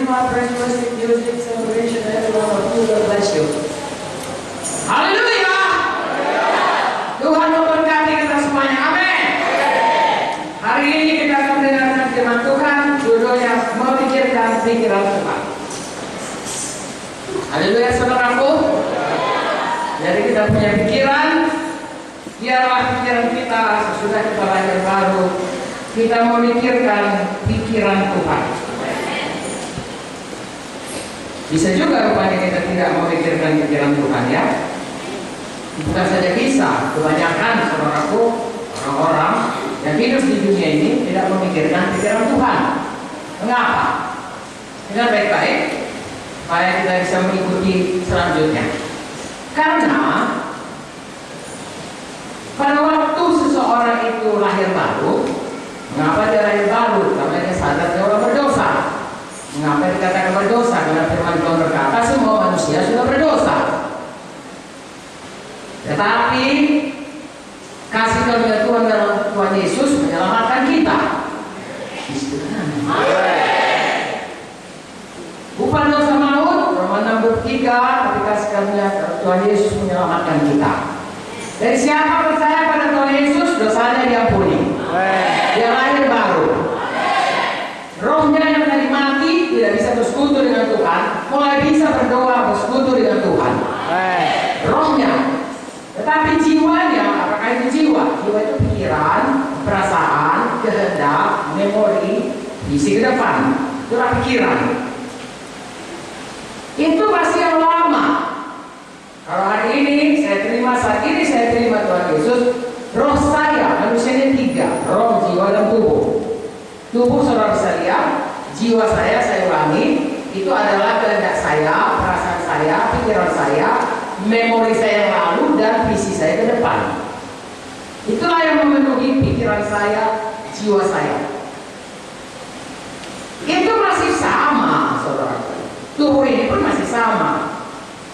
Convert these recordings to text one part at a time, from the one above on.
Christmas, praise worship, music, celebration, everyone of you, God bless you. Haleluya. Tuhan memberkati kita semuanya. Amin. Hari ini kita akan mendengarkan firman Tuhan, judulnya memikirkan pikiran Tuhan. Haleluya, saudaraku. Jadi kita punya pikiran, biarlah pikiran kita sesudah kita lahir baru, kita memikirkan pikiran Tuhan. Bisa juga rupanya kita tidak memikirkan pikiran Tuhan, ya. Bukan saja bisa, kebanyakan saudaraku, orang-orang yang hidup di dunia ini tidak memikirkan pikiran Tuhan. Mengapa? Dengar baik-baik supaya kita bisa mengikuti selanjutnya. Karena pada waktu seseorang itu lahir baru, mengapa dia lahir baru? Karena dia sadar dia orang berdosa. Mengapa dikatakan berdosa? Karena firman Tuhan berkata semua manusia sudah berdosa. Tetapi kasih karunia Tuhan dalam Tuhan Yesus menyelamatkan kita. Upah dosa maut, Roma 6:3, tapi kasih karunia Tuhan Yesus menyelamatkan kita. Dari siapa percaya pada Tuhan Yesus, dosanya diampuni. Dia lahir baru. Rohnya yang tadi mati tidak bisa bersekutu dengan Tuhan, mulai bisa berdoa bersekutu dengan Tuhan. Rohnya. Tetapi jiwanya, apakah itu jiwa? Jiwa itu pikiran, perasaan, kehendak, memori, visi ke depan. Itulah pikiran. Itu masih yang lama. Kalau hari ini saya terima, saat ini saya terima Tuhan Yesus, roh saya, manusianya 3, roh, jiwa, dan tubuh. Tubuh saudara bisa lihat, jiwa saya ulangi, itu adalah kehendak saya, perasaan saya, pikiran saya, memori saya yang lalu, dan visi saya ke depan. Itulah yang memenuhi pikiran saya, jiwa saya. Itu masih sama, saudara. Tubuh ini pun masih sama.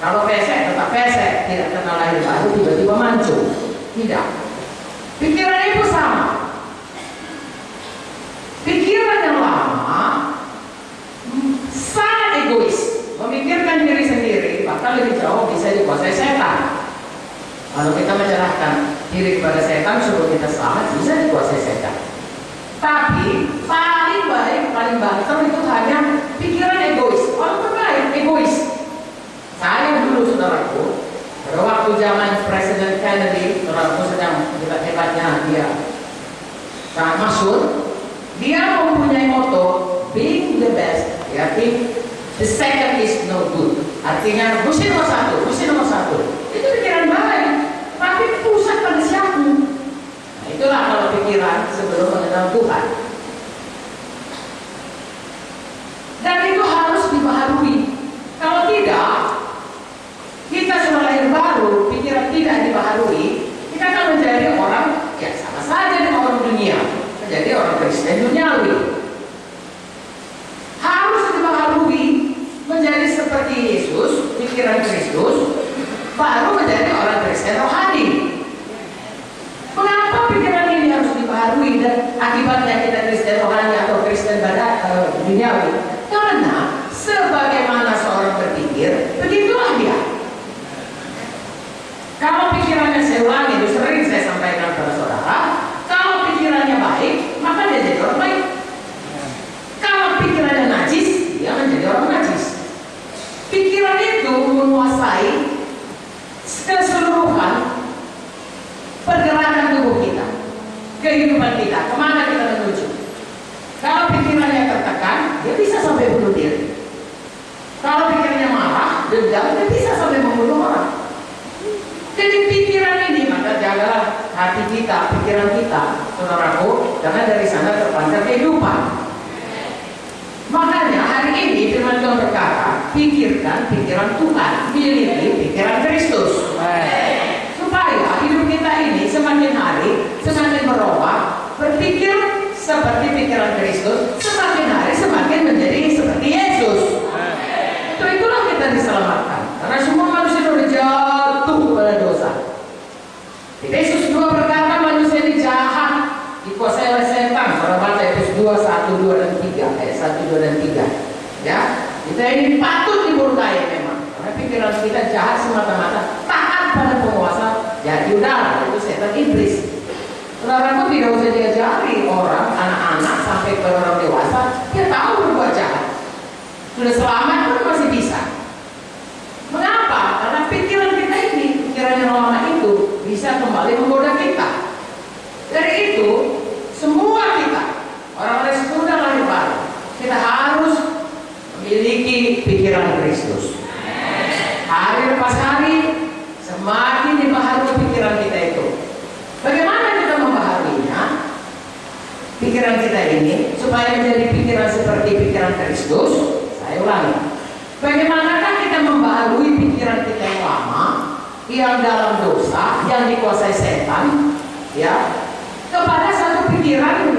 Kalau pesek tetap pesek, tidak kenal lahir baru tiba-tiba mancung. Tidak. Pikiran itu sama. Pikiran yang lama sangat egois, memikirkan diri sendiri, bahkan lebih jauh bisa dikuasai setan. Kalau kita menyerahkan diri kepada setan sebelum kita selamat, bisa dikuasai setan. Tapi paling baik, paling banter itu hanya pikiran egois. Orang terbaik egois. Saya dulu, saudaraku, pada waktu zaman Presiden Kennedy, saudaraku sedang hebat-hebatnya dia sangat masyhur. Dia mempunyai motto being the best, ya, the second is no good. Artinya mesti nomor satu, mesti nomor satu. Itu pikiran baik, tapi pusat pada siapa? Nah, itulah kalau pikiran sebelum mengenal Tuhan. Dan itu harus dibaharui. Kalau tidak, kita sudah lahir baru, pikiran tidak dibaharui, kita akan menjadi orang ya sama saja dengan orang dunia. Menjadi orang Kristen duniawi. Harus dibaharui menjadi seperti Yesus, pikiran Kristus, baru menjadi orang Kristen rohani. Mengapa pikiran ini harus dibaharui dan akibatnya kita Kristen rohani atau Kristen duniawi? Karena sebagaimana seorang berpikir, begitulah dia. Kalau pikirannya saya ulangi, itu sering saya sampaikan kepada saudara. Kalau pikirannya baik, maka dia jadi orang baik. Kalau pikirannya najis, dia menjadi orang najis. Pikiran itu menguasai keseluruhan pergerakan tubuh kita, kehidupan kita, kemana kita menuju. Kalau pikirannya tertekan, dia bisa sampai bunuh diri. Kalau pikirannya marah, dendam, dia bisa sampai membunuh orang. Jadi pikiran ini, maka jagalah hati kita, pikiran kita, saudaraku, karena dari sana terpancar kehidupan. Makanya hari ini firman Tuhan berkata, pikirkan pikiran Tuhan, miliki pikiran Kristus. Supaya hidup kita ini semakin hari, semakin berubah, berpikir seperti pikiran Kristus, semakin hari semakin menjadi seperti Yesus. Itulah kita diselamatkan. Karena semua manusia sudah jatuh pada dosa. Yesus juga berkata manusia ini jahat, dikuasai oleh setan. Saudara baca Efesus 2, 1, 2, dan 3, ayat 1, 2, dan 3. Ya, kita ini patut dimurkai memang. Karena pikiran kita jahat semata-mata, taat pada penguasa. Jadi udah, itu setan iblis. Saudaraku tidak usah diajari orang, anak-anak sampai ke orang dewasa, dia tahu berbuat jahat. Sudah selamat pun masih bisa. Mengapa? Karena pikiran kita ini, pikiran yang lama itu bisa kembali menggoda kita. Dari itu, semua kita, orang-orang yang sudah lahir baru, kita harus memiliki pikiran Kristus. Hari lepas hari, semakin dibaharui pikiran kita itu. Bagaimana kita membaharuinya? Pikiran kita ini supaya menjadi pikiran seperti pikiran Kristus. Saya ulangi. Bagaimanakah kita membaharui pikiran kita yang lama, yang dalam dosa, yang dikuasai setan, ya, kepada satu pikiran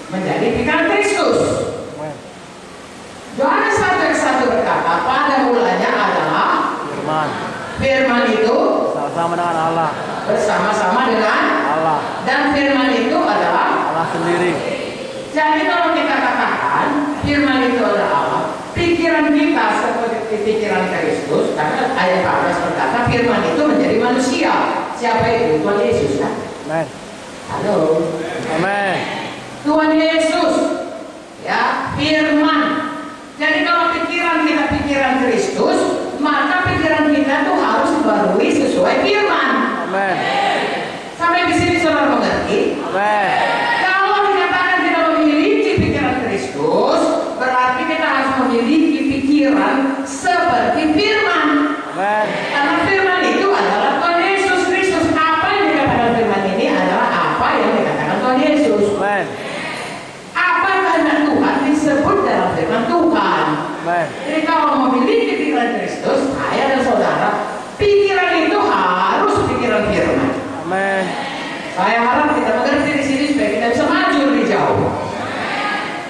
menjadi pikiran Kristus. Yohanes 1:1 berkata, pada mulanya adalah Firman. Firman itu Sama-sama dengan Allah. bersama-sama dengan Allah. dan firman itu adalah Allah sendiri. jadi kalau kita katakan firman itu adalah Allah, pikiran kita seperti pikiran Kristus, karena ayat 14 berkata firman itu menjadi manusia. Siapa itu? Tuhan Yesus kan? Amen. Halo. Amen. Tuhan Yesus. Ya, firman. Jadi kalau pikiran kita pikiran Kristus, maka pikiran kita tuh harus dibarui sesuai firman. Amen. Sampai di sini saudara mengerti? Amen. Kalau dikatakan kita memiliki pikiran Kristus, berarti kita harus memiliki pikiran seperti firman. Amen. Karena firman itu adalah Tuhan Yesus Kristus. Apa yang dikatakan firman ini adalah apa yang dikatakan Tuhan Yesus. Amen. Apa kehendak Tuhan disebut dalam firman Tuhan. Amen. Jadi kalau memiliki pikiran Kristus, saya dan saudara, pikiran itu harus pikiran firman. Amen. Saya harap kita mengerti di sini supaya kita bisa maju lebih jauh.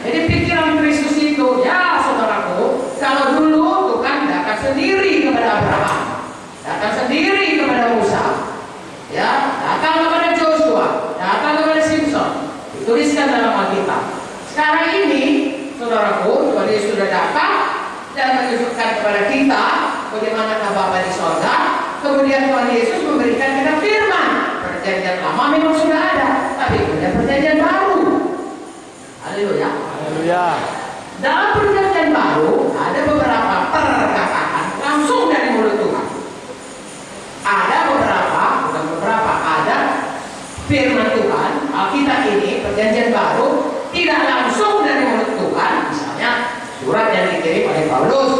Jadi pikiran Kristus itu, ya saudaraku, kalau dulu Tuhan datang sendiri kepada Abraham, datang sendiri kepada Musa, ya, datang kepada Joshua, datang kepada Simpson, dituliskan dalam Alkitab. Sekarang ini, saudaraku, Tuhan Yesus sudah datang dan menunjukkan kepada kita bagaimanakah Bapa di sorga. Kemudian Tuhan Yesus memberikan kita firman. Perjanjian lama memang sudah ada, tapi kemudian perjanjian baru. Haleluya. Haleluya. Dalam perjanjian baru ada beberapa perkataan langsung dari mulut Tuhan. Ada beberapa, bukan beberapa, ada firman Tuhan. Alkitab ini perjanjian baru tidak langsung dari mulut Tuhan. Misalnya surat yang dikirim oleh Paulus,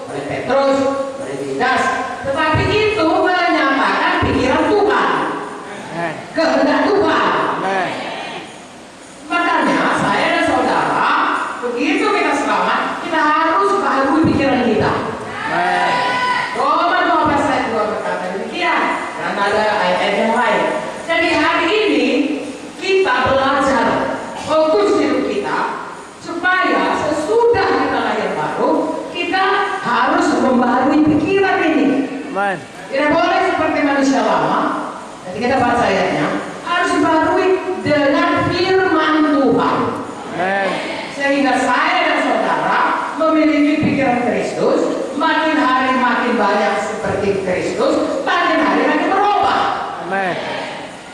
oleh Petrus, oleh Yudas, tetapi itu menyatakan pikiran Tuhan, kehendak Tuhan. Amen. Makanya saya dan saudara, begitu kita selamat, kita harus baharui pikiran kita. Amen. Roma 12 ayat 2 berkata demikian, dan ada ayat-ayat yang lain. Jadi hari ini kita belajar fokus hidup kita supaya sesudah kita lahir baru, kita harus membaharui pikiran ini. Amen. Tidak boleh seperti manusia lama. Jadi kita baca ayatnya, harus dibaharui dengan firman Tuhan. Amen. Sehingga saya dan saudara memiliki pikiran Kristus, makin hari makin banyak seperti Kristus, makin hari makin berubah. Amen.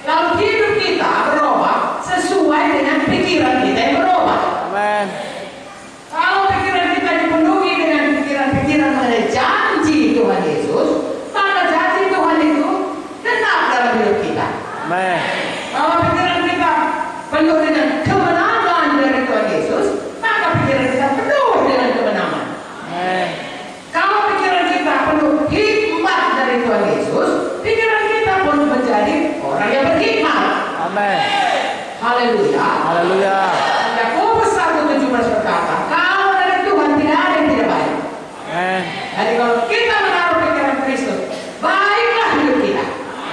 Lalu hidup kita berubah sesuai dengan pikiran kita yang berubah. Amen. Kalau pikiran kita dipenuhi dengan pikiran-pikiran mengenai janji Tuhan Yesus, maka janji Tuhan itu genap dalam hidup kita. Amen. Kalau pikiran kita penuh dengan kemenangan dari Tuhan Yesus, maka pikiran kita penuh dengan kemenangan. Amen. Kalau pikiran kita penuh hikmat dari Tuhan Yesus, pikiran kita pun menjadi orang yang berhikmat. Amen. Haleluya. Haleluya. Yakobus 1:17 berkata, kalau dari Tuhan tidak ada yang tidak baik. Amen. Jadi kalau kita menaruh pikiran Kristus, baiklah hidup kita.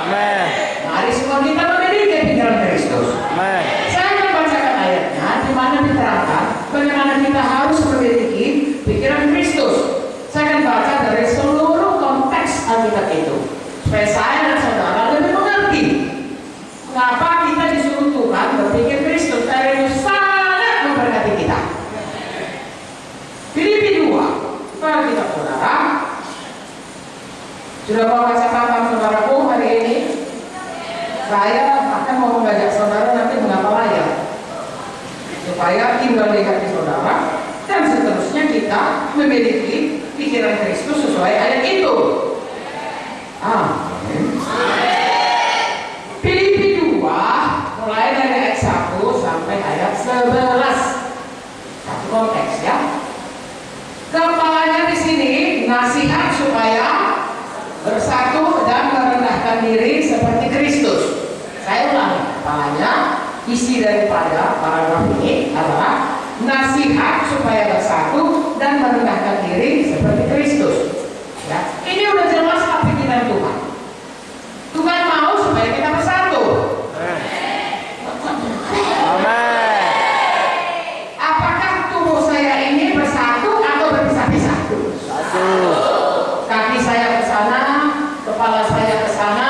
Amen. Mari semua kita memiliki pikiran Kristus. Amen. Saya akan bacakan ayatnya di mana diterangkan bagaimana kita harus memiliki pikiran Kristus. Saya akan baca dari seluruh konteks Alkitab itu supaya saya dan saudara lebih mengerti mengapa kita disuruh Tuhan berpikir Kristus. Saya itu sangat memberkati kita. Filipi 2 Perhatikan saudara. Sudah bawa catatan saudaraku hari ini? Saya akan mau mengajak saudara nanti mengapa layar, supaya tinggal di hati saudara dan seterusnya kita memiliki pikiran Kristus sesuai ayat itu. Amin. Filipi 2 mulai dari ayat 1 sampai ayat 11. Satu konteks ya. Kepalanya di sini nasihat supaya bersatu dan merendahkan diri seperti Kristus. Saya ulangi, kepalanya isi daripada paragraf ini adalah nasihat supaya bersatu dan merendahkan diri seperti Kristus. Ya, ini udah jelas pikiran Tuhan. Tuhan mau supaya kita bersatu. Amin. Apakah tubuh saya ini bersatu atau berpisah-pisah? Satu. Kaki saya ke sana, kepala saya ke sana,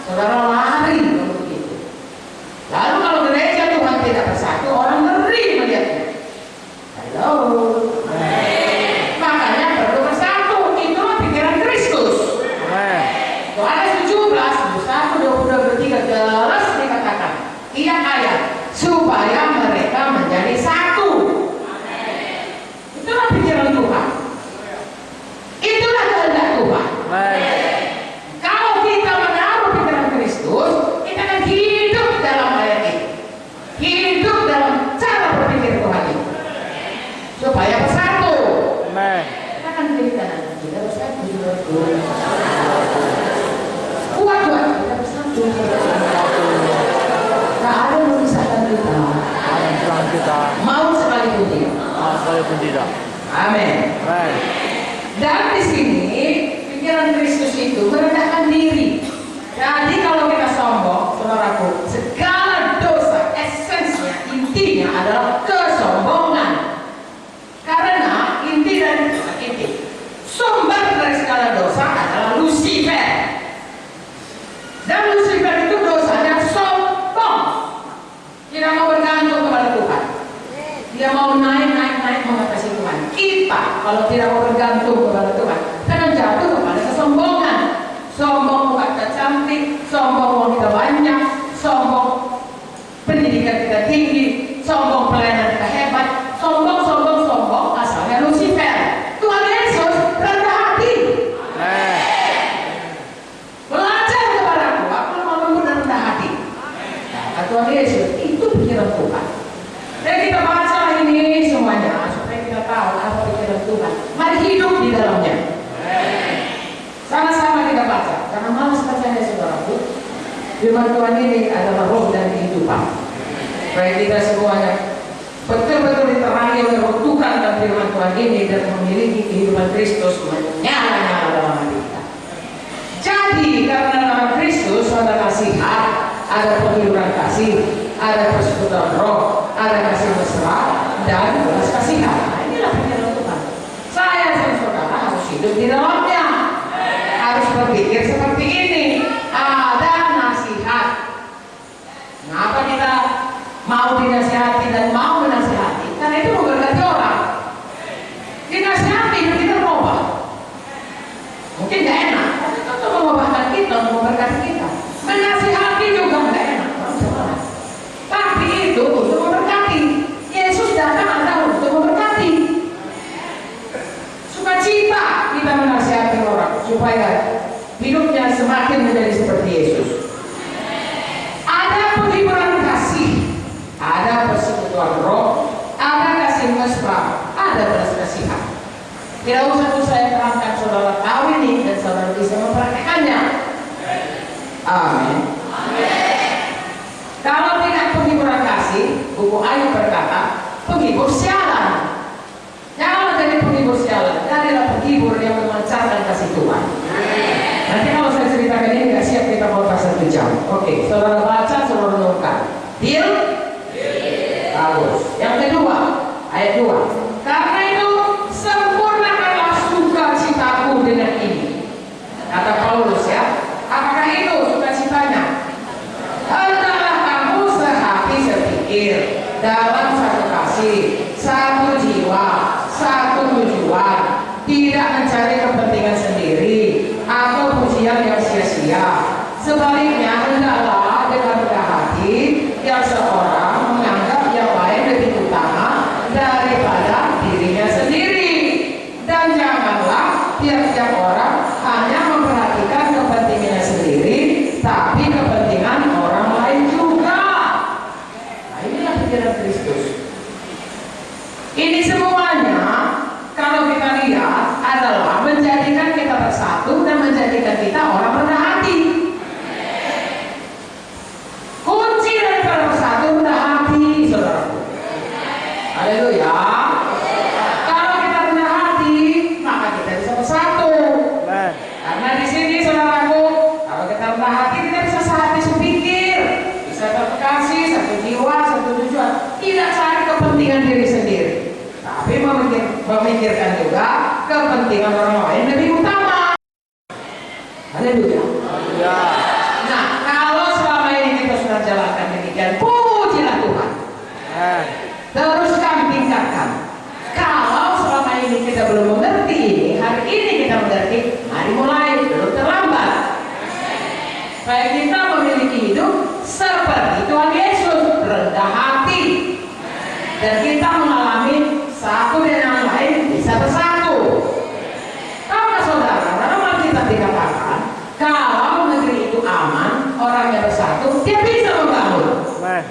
saudara lari kalau begitu. Lalu kalau gereja Tuhan tidak bersatu, orang ngeri melihatnya. Halo. Makanya perlu bersatu. Itulah pikiran Kristus. Amin. Yohanes 17, 21, 22, 23 jelas dikatakan, iya ayat, supaya mereka menjadi satu. Itulah pikiran Tuhan. Itulah kehendak Tuhan. Amin. Kalau kita menaruh pikiran Kristus, kita akan hidup dalam ayat ini, hidup dalam cara berpikir Tuhan ini, supaya bersatu. Amin. Kita akan menjadi kanan kita bersatu. Kuat kita bersatu. Tak ada yang memisahkan kita. Amin. Tuhan kita. Mau sekalipun tidak. Sekalipun tidak. Amin. Amin. Dan di sini pikiran Kristus itu merendahkan diri. Jadi kalau kita sombong, saudaraku, segala dosa esensinya, intinya adalah kesombongan. Karena inti dari sumber dari segala dosa adalah Lucifer. Dan Lucifer itu dosanya sombong. Tidak mau bergantung kepada Tuhan. Dia mau naik mengatasi Tuhan. Kita kalau tidak mau bergantung kepada Tuhan, kadang jatuh kepada kesombongan. Sombong mau kita cantik, sombong mau kita banyak, sombong pendidikan kita tinggi, sombong pelayanan kita hebat, sombong asalnya Lucifer. Tuhan Yesus rendah hati. Belajar kepada aku mau lembut dan rendah hati. Kata Tuhan Yesus, itu pikiran Tuhan. Dan kita baca ini semuanya supaya kita tahu apa pikiran Tuhan. Mari hidup di dalamnya. Sama-sama kita baca. Karena malas bacanya saudaraku. Firman Tuhan ini adalah roh dan kehidupan. Supaya kita semuanya betul-betul diterangi oleh roh Tuhan dan firman Tuhan ini dan memiliki kehidupan Kristus menyala-nyala dalam hati kita. Jadi karena dalam Kristus ada nasihat, ada penghiburan kasih, ada persekutuan roh, ada kasih mesra dan belas kasihan. Nah, inilah pikiran Tuhan. Saya dan saudara harus hidup di dalamnya, harus berpikir seperti ini. Ada nasihat. Kenapa kita mau dinasihati dan mau menasihati? Karena itu memberkati orang. Dinasihati itu kita berubah. Mungkin gak enak, tapi itu untuk mengubahkan kita, untuk memberkati kita. Menasihati juga gak enak, tapi itu untuk memberkati. Yesus datang adalah untuk memberkati. Sukacita kita menasihati orang supaya hidupnya semakin menjadi seperti Yesus. Ada penghiburan kasih, ada persekutuan roh, ada kasih mesra, ada belas kasihan. Tidak usah saya terangkan, saudara tahu ini dan saudara bisa mempraktekannya. Amin. Kalau tidak penghiburan kasih, buku Ayub berkata, penghibur sialan. Jangan jadi penghibur sialan, jadilah penghibur yang memancarkan kasih Tuhan. Nanti kalau saya ceritakan ini nggak siap kita mau bahas 1 jam. Oke, saudara baca, saudara renungkan. Deal? Bagus. Yang kedua, ayat 2. Karena itu sempurnakanlah sukacitaku dengan ini. Kata Paulus ya. Apakah itu sukacitanya? Hendaklah kamu sehati sepikir dalam satu kasih, satu jiwa, satu tujuan. tidak mencari kepentingan sendiri atau pujian yang sia-sia. Sebaliknya, hendaklah dengan rendah hati yang seorang menganggap yang lain lebih utama daripada dirinya sendiri. Dan janganlah tiap-tiap orang hanya memperhatikan kepentingannya sendiri, tapi kepentingan orang lain juga. Nah, inilah pikiran Kristus. Ini semuanya kalau kita lihat adalah menjadikan kita bersatu dan menjadikan kita orang rendah hati. Kunci daripada bersatu rendah hati, saudaraku. Haleluya. Kalau kita rendah hati, maka kita bisa bersatu. Amen. Karena di sini, saudaraku, kalau kita rendah hati, kita bisa sehati sepikir, bisa terkasih, satu jiwa, satu tujuan, tidak cari kepentingan diri sendiri, tapi memikirkan juga kepentingan orang lain lebih utama. Haleluya. Ya. Nah, kalau selama ini kita sudah jalankan demikian, pujilah Tuhan. Amen. Teruskan, tingkatkan. Kalau selama ini kita belum mengerti ini, hari ini kita mengerti, mari mulai, belum terlambat. Supaya kita memiliki hidup seperti Tuhan Yesus, rendah hati. Dan kita mengalami satu dengan yang lain bisa bersatu. Tahukah saudara, dalam Alkitab dikatakan, kalau negeri itu aman, orangnya bersatu, dia bisa membangun. Amen.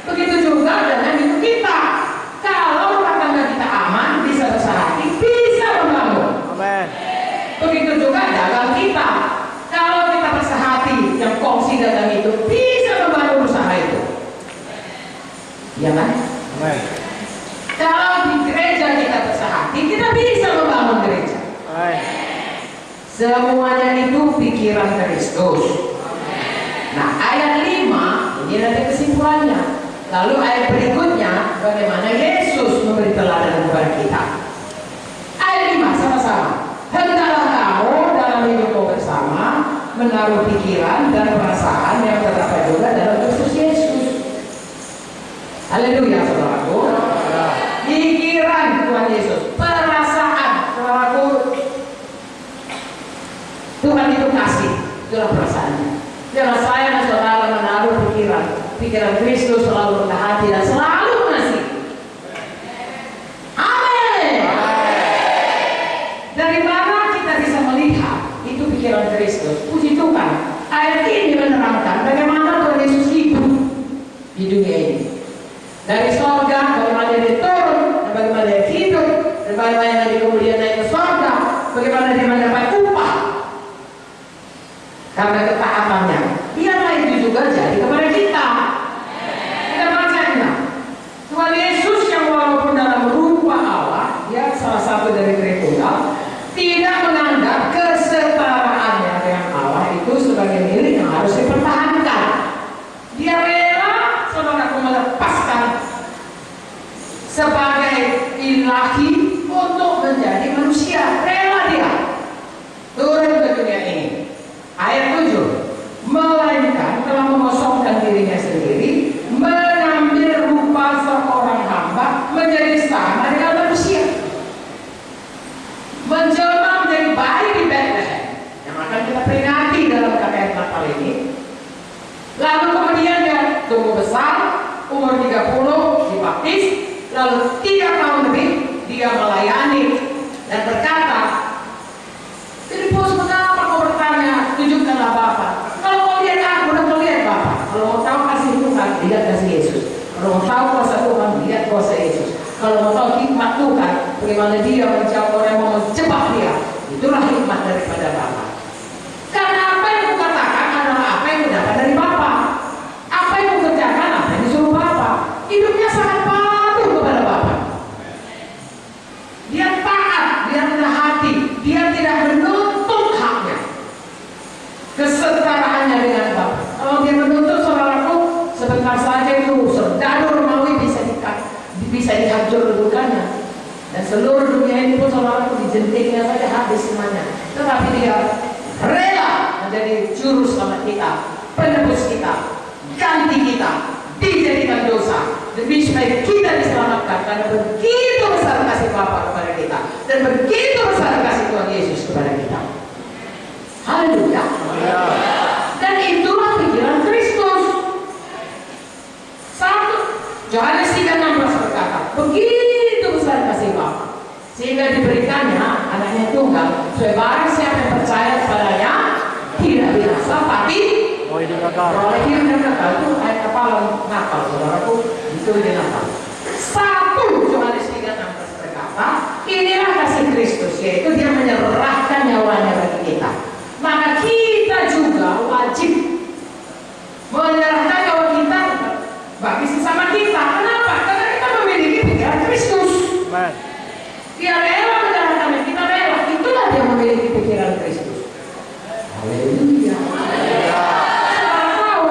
Begitu juga dengan hidup kita. Kalau rumah tangga kita aman, bisa bersehati, bisa membangun. Amen. Begitu juga dagang kita. Kalau kita bersehati, yang kongsi dagang itu bisa membangun usaha itu. Iya kan? Amen. Kalau di gereja kita bersehati, kita bisa membangun gereja. Amen. Semuanya itu pikiran Kristus. Nah, ayat 5 ini nanti kesimpulannya. Lalu ayat berikutnya bagaimana Yesus memberi teladan kepada kita. Ayat 5 sama-sama. Hendaklah kamu dalam hidupmu bersama menaruh pikiran dan perasaan yang terdapat juga dalam Kristus Yesus. Haleluya, saudaraku. Pikiran Tuhan Yesus, perasaan, saudaraku. Tuhan itu kasih, itulah perasaannya. Jangan saya dan saudara menaruh pikiran Kristus selalu rendah hati dan selalu mengasihi. Amin. Dari mana kita bisa melihat itu pikiran Kristus? Puji Tuhan, ayat ini menerangkan bagaimana Tuhan Yesus hidup di dunia ini. Dari sorga, bagaimana dia turun, dan bagaimana dia hidup, dan bagaimana dia kemudian naik ke sorga, bagaimana dia mendapat upah karena ketaatannya. Biarlah itu juga jadi kepada kita. Kita baca ini. Tuhan Yesus yang walaupun dalam rupa Allah, dia salah satu dari Tritunggal, tidak menganggap kesetaraannya dengan Allah itu sebagai milik yang harus dipertahankan. Dia rela, saudaraku, melepaskan sebagai ilahi untuk menjadi manusia. Rela dia turun ke dunia ini. Ayat 7, melainkan telah mengosongkan dirinya sendiri, mengambil rupa seorang hamba, menjadi sama dengan manusia, menjelma menjadi bayi di Bethlehem yang akan kita peringati dalam KKR Natal ini. Lalu kemudian dia tumbuh besar, umur 30 dibaptis, lalu 3 tahun lebih dia melayani dan berkata, Filipus, mengapa kau bertanya, tunjukkanlah Bapa. Kalau kau lihat aku, dan kau lihat Bapa. Kalau mau tahu kasih Tuhan, lihat kasih Yesus. Kalau mau tahu kuasa Tuhan, lihat kuasa Yesus. Kalau mau tahu hikmat Tuhan, bagaimana dia menjawab orang yang mau menjebak dia, itulah hikmat daripada Bapa. Karena apa yang kukatakan adalah apa yang kudapat dari Bapa. Apa yang kukerjakan, apa yang disuruh Bapa. Hidupnya sangat patuh kepada Bapa. Dia taat, dia rendah hati, dia tidak menuntut haknya, kesetaraannya dengan Bapa. Kalau dia menuntut, saudaraku, sebentar saja itu serdadu Romawi bisa dihancur dudukannya, dan seluruh dunia ini pun saudaraku dijentiknya saja habis semuanya. Tetapi dia rela menjadi juru selamat kita, penebus kita, ganti kita, dijadikan dosa, demi supaya kita diselamatkan. Karena begitu besar kasih Bapa kepada kita, dan begitu besar memberikannya anaknya tunggal supaya barang siapa yang percaya kepadanya tidak binasa tapi Oh, ini kekal. beroleh hidup dan kekal. Itu ayat kapalan Natal, saudaraku, itu ide Natal. 1 Yohanes 3:16 berkata, inilah kasih Kristus, yaitu dia menyerahkan nyawanya bagi kita. Maka kita juga wajib menyerahkan nyawa kita bagi sesama kita. Kenapa? Karena kita memiliki pikiran Kristus. Amen. Dia rela menyerahkan, kita rela. Itulah dia memiliki pikiran Kristus. Haleluya. Saudara tahu,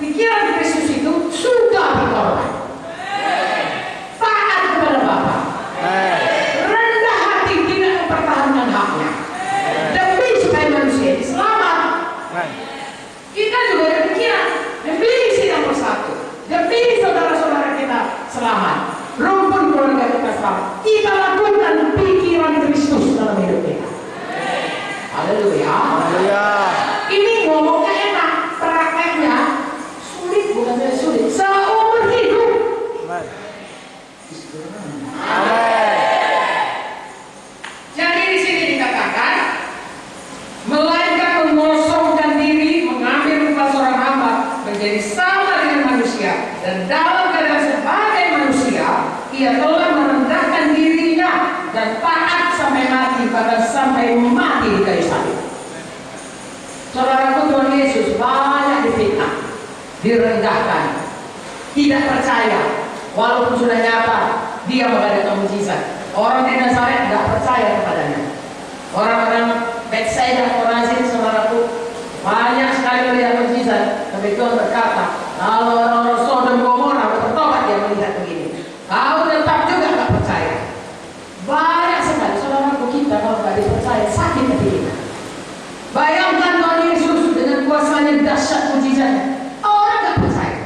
pikiran Kristus itu sudah berkorban. Taat kepada Bapa. Amen. Rendah hati, tidak mempertahankan haknya. Demi supaya manusia ini selamat. Amen. Kita juga demikian. Demi si nomor 1. Demi saudara-saudara kita selamat. Rumpun keluarga kita selamat. Kita lakukan pikiran Kristus dalam hidup kita. Haleluya. Haleluya. Ini ngomongnya enak, prakteknya sulit, bukan saja sulit. Seumur hidup. Amen. Amen. Jadi di sini dikatakan, melainkan mengosongkan diri, mengambil rupa seorang hamba, menjadi sama dengan manusia, dan dalam keadaan sebagai manusia, ia telah merendahkan dirinya dan taat sampai mati, bahkan sampai mati di kayu salib. Saudaraku, Tuhan Yesus banyak difitnah, direndahkan, tidak percaya, walaupun sudah nyata dia mengadakan mujizat. Orang di Nazaret tidak percaya kepadanya. Orang-orang Bethsaida, Korazin, saudaraku, banyak sekali melihat mujizat. Tapi Tuhan berkata, kalau orang-orang Sodom Gomora bertobat, dia melihat begini. Kau tetap juga tidak percaya. Banyak sekali saudaraku, kita kalau tidak dipercaya sakit hati kita. Bayangkan Tuhan Yesus dengan kuasanya dahsyat mujizatnya. Orang tidak percaya.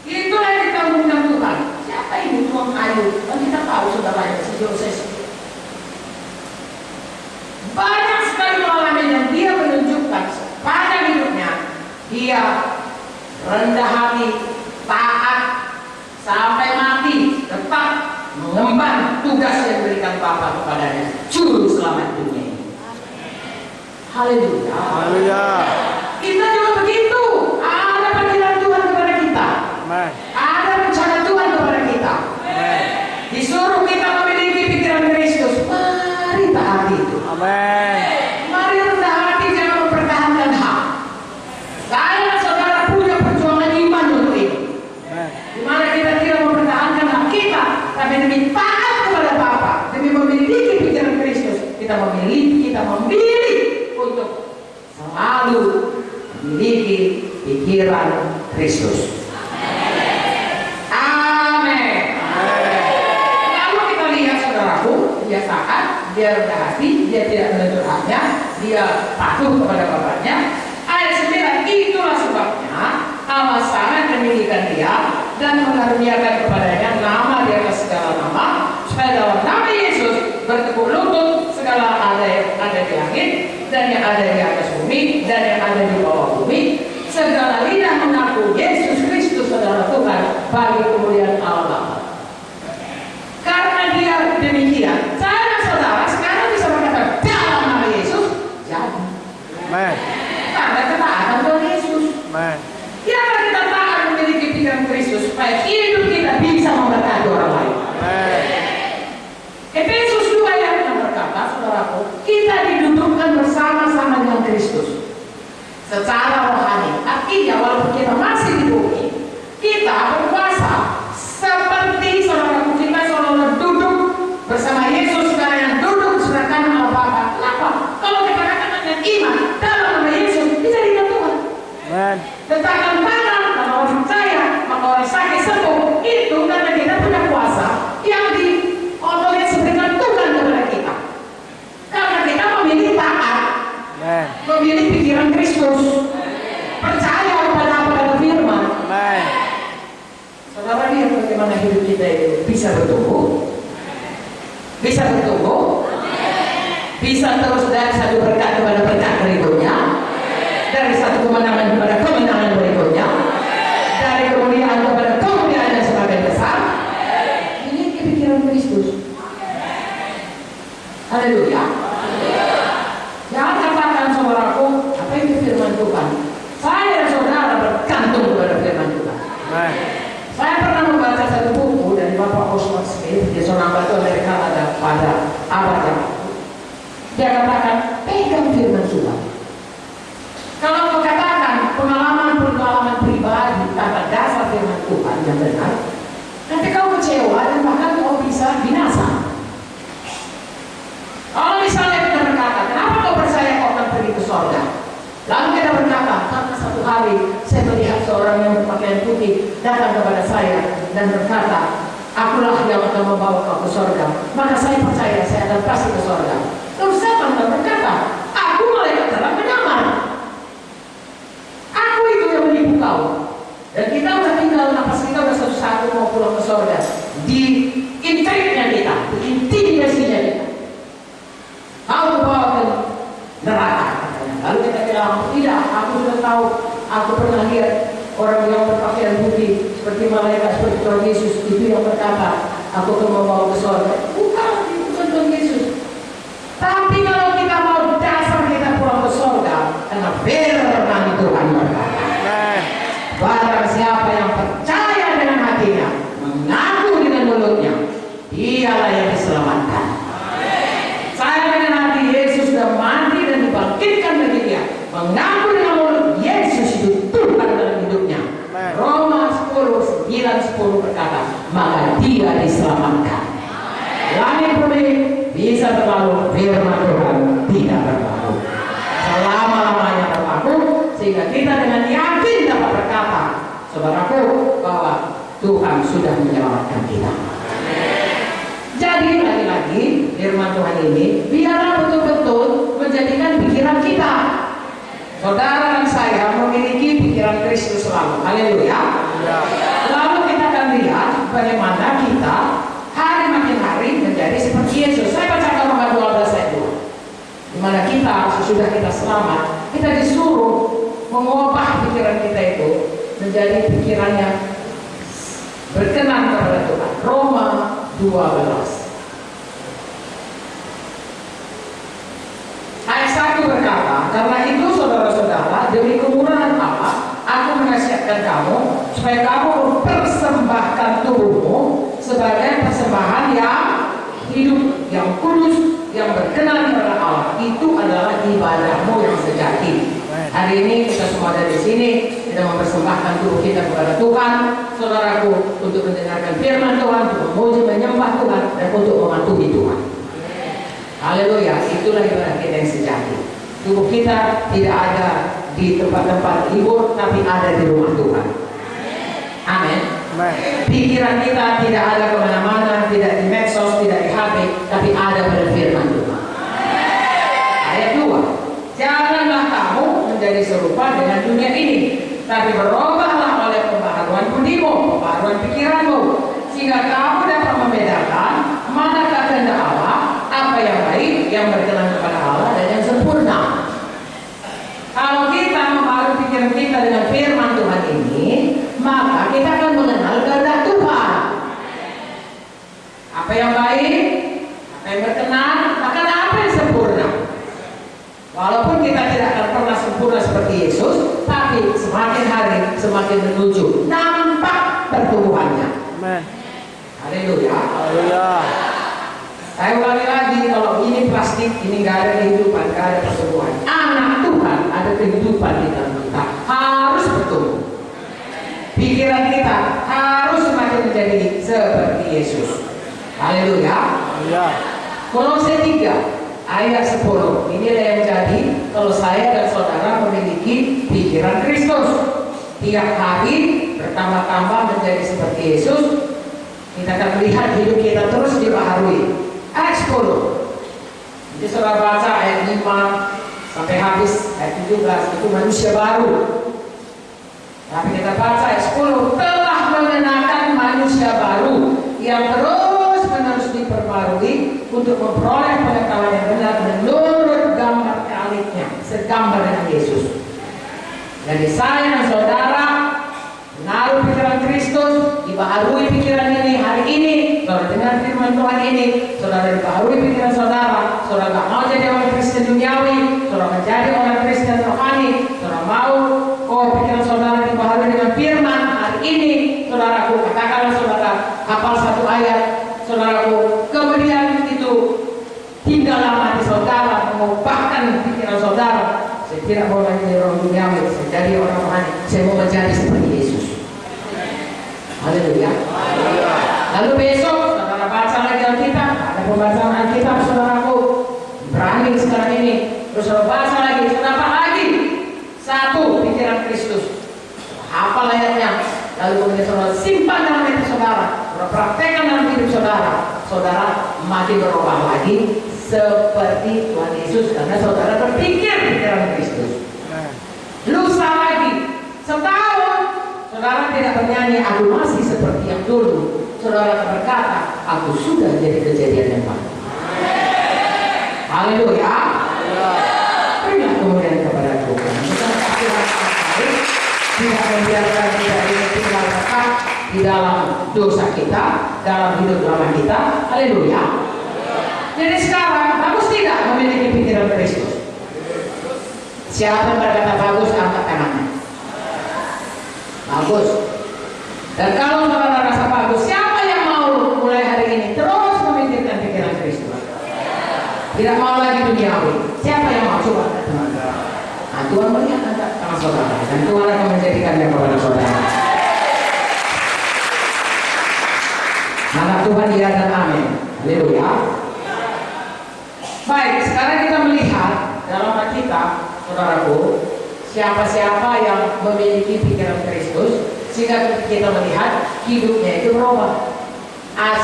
Itulah yang ditanggung Tuhan. Siapa ini Tuhan Ayub? Dan kita tahu saudaranya si Yoses. Banyak sekali mengalami dan dia menunjukkan pada hidupnya dia rendah hati, taat sampai mati, tetap mengemban tugas yang diberikan Bapa kepadanya, juru selamat dunia ini. Haleluya. Haleluya. Kita juga begitu. Ada panggilan Tuhan kepada kita. Amen. Ada rencana Tuhan kepada kita. Amen. Disuruh kita memiliki pikiran Kristus. Mari taati itu. Amen. Mari rendah hati, jangan mempertahankan hak. Saya dan saudara punya perjuangan iman untuk ini. Amen. Di mana kita tidak mempertahankan hak kita, tapi demi taat kepada Bapa, demi memiliki pikiran Kristus, kita memilih untuk selalu memiliki pikiran Kristus. Amin. Lalu kita lihat saudaraku, dia taat, dia rendah hati, dia tidak menegur haknya, dia patuh kepada bapaknya. Ayat 9, itulah sebabnya Allah sangat meninggikan dia dan mengaruniakan kepadanya nama di atas segala nama, supaya dalam nama Yesus bertekuk lutut segala ada di langit dan yang ada di atas bumi dan yang ada di bawah bumi, segala lidah mengaku Yesus Kristus adalah Tuhan bagi kemuliaan Allah Bapa. Karena dia demikian, saya dan saudara sekarang bisa berkata dalam nama Yesus jadi. Amen. Karena ketaatan Tuhan Yesus. Amen. Biarlah kita taat memiliki pikiran Kristus supaya hidup kita bisa memberkati orang lain. Amen. Efesus 2 ayat 6 berkata, saudaraku, kita didudukkan bersama-sama dengan Kristus secara rohani. Artinya walaupun kita masih di bumi, kita berkuasa seperti saudaraku, kita seolah-olah duduk bersama Yesus sekarang yang duduk sebelah kanan Allah Bapa. Kenapa? Kalau kita katakan dengan iman dalam nama Yesus, bisa dilihat Tuhan. Amen. Letakkan tangan, kalau orang percaya, maka orang sakit sembuh. Itu karena kita punya kuasa yang diberikan Tuhan kepada kita. Karena kita memilih taat, Amen. memilih pikiran Kristus, percaya kepada apa kata firman. Amen. Saudara lihat bagaimana hidup kita itu bisa bertumbuh, bisa bertumbuh, bisa terus dari satu berkat kepada berkat berikutnya, dari satu kemenangan kepada kemenangan berikutnya, dari kemuliaan kepada kemuliaan yang semakin besar. Ini pikiran Kristus. Haleluya. Jangan katakan saudaraku, apa itu firman Tuhan? Saya dan saudara bergantung kepada firman Tuhan. Amen. Saya pernah membaca satu buku dari Bapak Oswald Smith, dia seorang batu Amerika pada abad yang lalu. Dia katakan, pegang firman Tuhan. Kalau kau katakan pengalaman pribadi tanpa dasar firman Tuhan yang benar, nanti kau kecewa dan bahkan kau bisa binasa. Kalau misalnya kita berkata, kenapa kau percaya kau akan pergi ke surga? Lalu kita berkata, karena satu hari saya melihat seorang yang berpakaian putih datang kepada saya dan berkata, akulah yang akan membawa kau ke surga. Maka saya percaya saya akan pasti ke surga. Lalu setan berkata, aku malaikat terang menyamar. Aku itu yang menipu kau. Dan kita sudah tinggal nafas kita sudah satu-satu mau pulang ke surga. Di intriknya kita, di intimidasinya kita. Kau bawa ke neraka. Lalu kita bilang, tidak, aku sudah tahu, aku pernah lihat orang yang berpakaian putih seperti malaikat, seperti Tuhan Yesus, itu yang berkata, aku akan membawa ke surga. Bukan Tuhan Yesus. Tapi kalau kita mau dasar kita pulang ke surga, karena firman Tuhan berkata, barang siapa yang percaya dengan hatinya, mengaku dengan mulutnya, dialah yang diselamatkan. Saya dengan hati Yesus sudah mati dan dibangkitkan bagi dia. Mengaku dengan mulut Yesus itu Tuhan dalam hidupnya. Roma 10:9-10 berkata, maka dia diselamatkan. Langit bumi bisa berlalu, firman Tuhan tidak berlalu. Selama-lamanya berlaku, sehingga kita dengan yakin dapat berkata, saudaraku, bahwa Tuhan sudah menyelamatkan kita. Jadi lagi-lagi firman Tuhan ini biarlah betul-betul menjadikan pikiran kita. Saudara dan saya memiliki pikiran Kristus selalu. Haleluya. Lalu kita akan lihat bagaimana kita hari makin hari menjadi seperti Yesus. Saya baca Roma 12 ayat 2. Di mana kita sesudah kita selamat, kita disuruh mengubah pikiran kita itu menjadi pikiran yang berkenan kepada Tuhan. Roma 12 ayat 1 berkata, karena itu saudara-saudara, demi kemurahan Allah, aku menasihatkan kamu supaya kamu mempersembahkan tubuhmu sebagai persembahan yang hidup, yang kudus, yang berkenan kepada Allah. Itu adalah ibadahmu yang sejati. Hari ini kita semua ada di sini, kita mempersembahkan tubuh kita kepada Tuhan, saudaraku, untuk mendengarkan firman Tuhan, untuk memuji, menyembah Tuhan, dan untuk mematuhi Tuhan. Haleluya, itulah ibadah kita yang sejati. Tubuh kita tidak ada di tempat-tempat hibur, tapi ada di rumah Tuhan. Amin. Pikiran kita tidak ada kemana-mana, tidak di medsos, tidak di HP, tapi ada pada firman Tuhan. Ayat 2, janganlah kamu menjadi serupa dengan dunia ini, tapi berubahlah oleh pembaharuan budimu, pembaharuan pikiranmu, sehingga kamu dapat membedakan manakah kehendak Allah, apa yang baik, yang berkenan kepada Allah, dan yang sempurna. Kalau kita membaharui pikiran kita dengan firman Tuhan ini, maka kita akan mengenal kehendak Tuhan. Apa yang baik, apa yang berkenan, bahkan apa yang sempurna. Walaupun kita tidak akan pernah sempurna seperti Yesus, tapi semakin hari semakin menuju nampak pertumbuhannya. Amen. Haleluya. Haleluya. Saya ulangi lagi, kalau ini plastik, ini nggak ada kehidupan, nggak ada pertumbuhan. Anak Tuhan ada kehidupan di dalam kita, harus bertumbuh. Pikiran kita harus semakin menjadi seperti Yesus. Haleluya. Haleluya. Kolose 3 ayat 10. Inilah yang jadi kalau saya dan saudara memiliki pikiran Kristus. Tiap hari bertambah-tambah menjadi seperti Yesus. Kita akan melihat hidup kita terus dibaharui. Ayat 10. Jadi saudara baca ayat 5 sampai habis ayat 17, itu manusia baru. Tapi kita baca ayat 10, telah mengenakan manusia baru yang terus menerus diperbarui untuk memperoleh pengetahuan yang benar menurut gambar kaliknya, segambar dengan Yesus. Jadi saya dan saudara menaruh pikiran Kristus, dibaharui pikiran ini hari ini, saudara dengar firman Tuhan ini, saudara dibaharui pikiran saudara saudara, saya tidak mau lagi jadi orang duniawi, saya jadi orang rohani, saya mau menjadi seperti Yesus. Haleluya. Lalu besok saudara baca lagi Alkitab, ada pembacaan Alkitab saudaraku, berani sekarang ini. Terus saudara baca lagi, saudara apa lagi? Satu, pikiran Kristus. Apa layaknya? Lalu kemudian saudara simpan dalam hidup saudara, saudara praktekkan dalam hidup saudara. Saudara makin berubah lagi seperti Tuhan Yesus karena saudara berpikir pikiran Kristus. Lusa lagi, setahun saudara tidak bernyanyi aku masih seperti yang dulu. Saudara berkata aku sudah jadi kejadian yang baru. Haleluya. Berilah kemudian kepada Tuhan. Tidak membiarkan kita ini tinggalkan di dalam dosa kita, dalam hidup lama kita. Haleluya. Jadi sekarang bagus tidak memiliki pikiran Kristus. Siapa yang berkata bagus, angkat tangannya. Bagus. Dan kalau saudara rasa bagus, siapa yang mau mulai hari ini terus memikirkan pikiran Kristus? Tidak mau lagi duniawi. Siapa yang mau? Coba angkat tangan. Nah, Tuhan melihat angkat tangan saudara dan Tuhan akan menjadikannya kepada saudara. Anak Tuhan ya dan amin. Haleluya. Baik, sekarang kita melihat dalam Alkitab, saudaraku, siapa-siapa yang memiliki pikiran Kristus, sehingga kita melihat hidupnya itu berubah.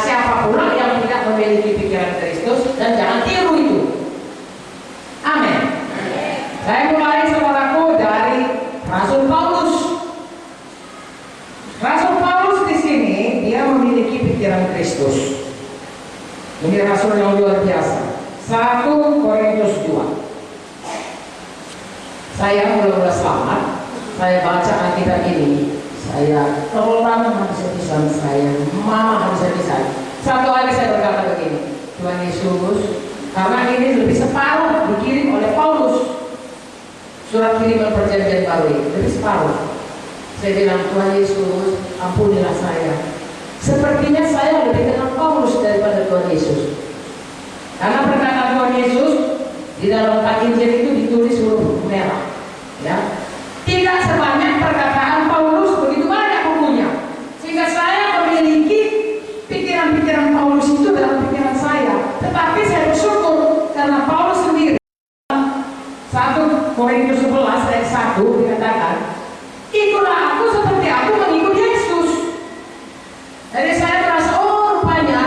Siapa pula yang tidak memiliki pikiran Kristus, dan jangan tiru itu. Amin. Saya mulai saudaraku dari Rasul Paulus. Rasul Paulus di sini dia memiliki pikiran Kristus. Ini rasul yang luar biasa. 1 Korintus 2. Saya mulai selamat. Saya baca Alkitab ini. Saya pelan habis-habisan, saya mama habis-habisan. Satu hari saya berkata begini, Tuhan Yesus, karena ini lebih separuh dikirim oleh Paulus. Surat kiriman perjanjian baru ini lebih separuh. Saya bilang, Tuhan Yesus, ampunilah saya. Sepertinya saya lebih kenal Paulus daripada Tuhan Yesus. Karena perkataan Tuhan Yesus di dalam Injil itu ditulis huruf merah, ya. Tidak sebanyak perkataan Paulus, begitu banyak bukunya, sehingga saya memiliki pikiran-pikiran Paulus itu dalam pikiran saya. Tetapi saya bersyukur karena Paulus sendiri 1 Korintus 11 ayat 1 dikatakan, ikutlah aku seperti aku mengikut Yesus. Jadi saya merasa, oh rupanya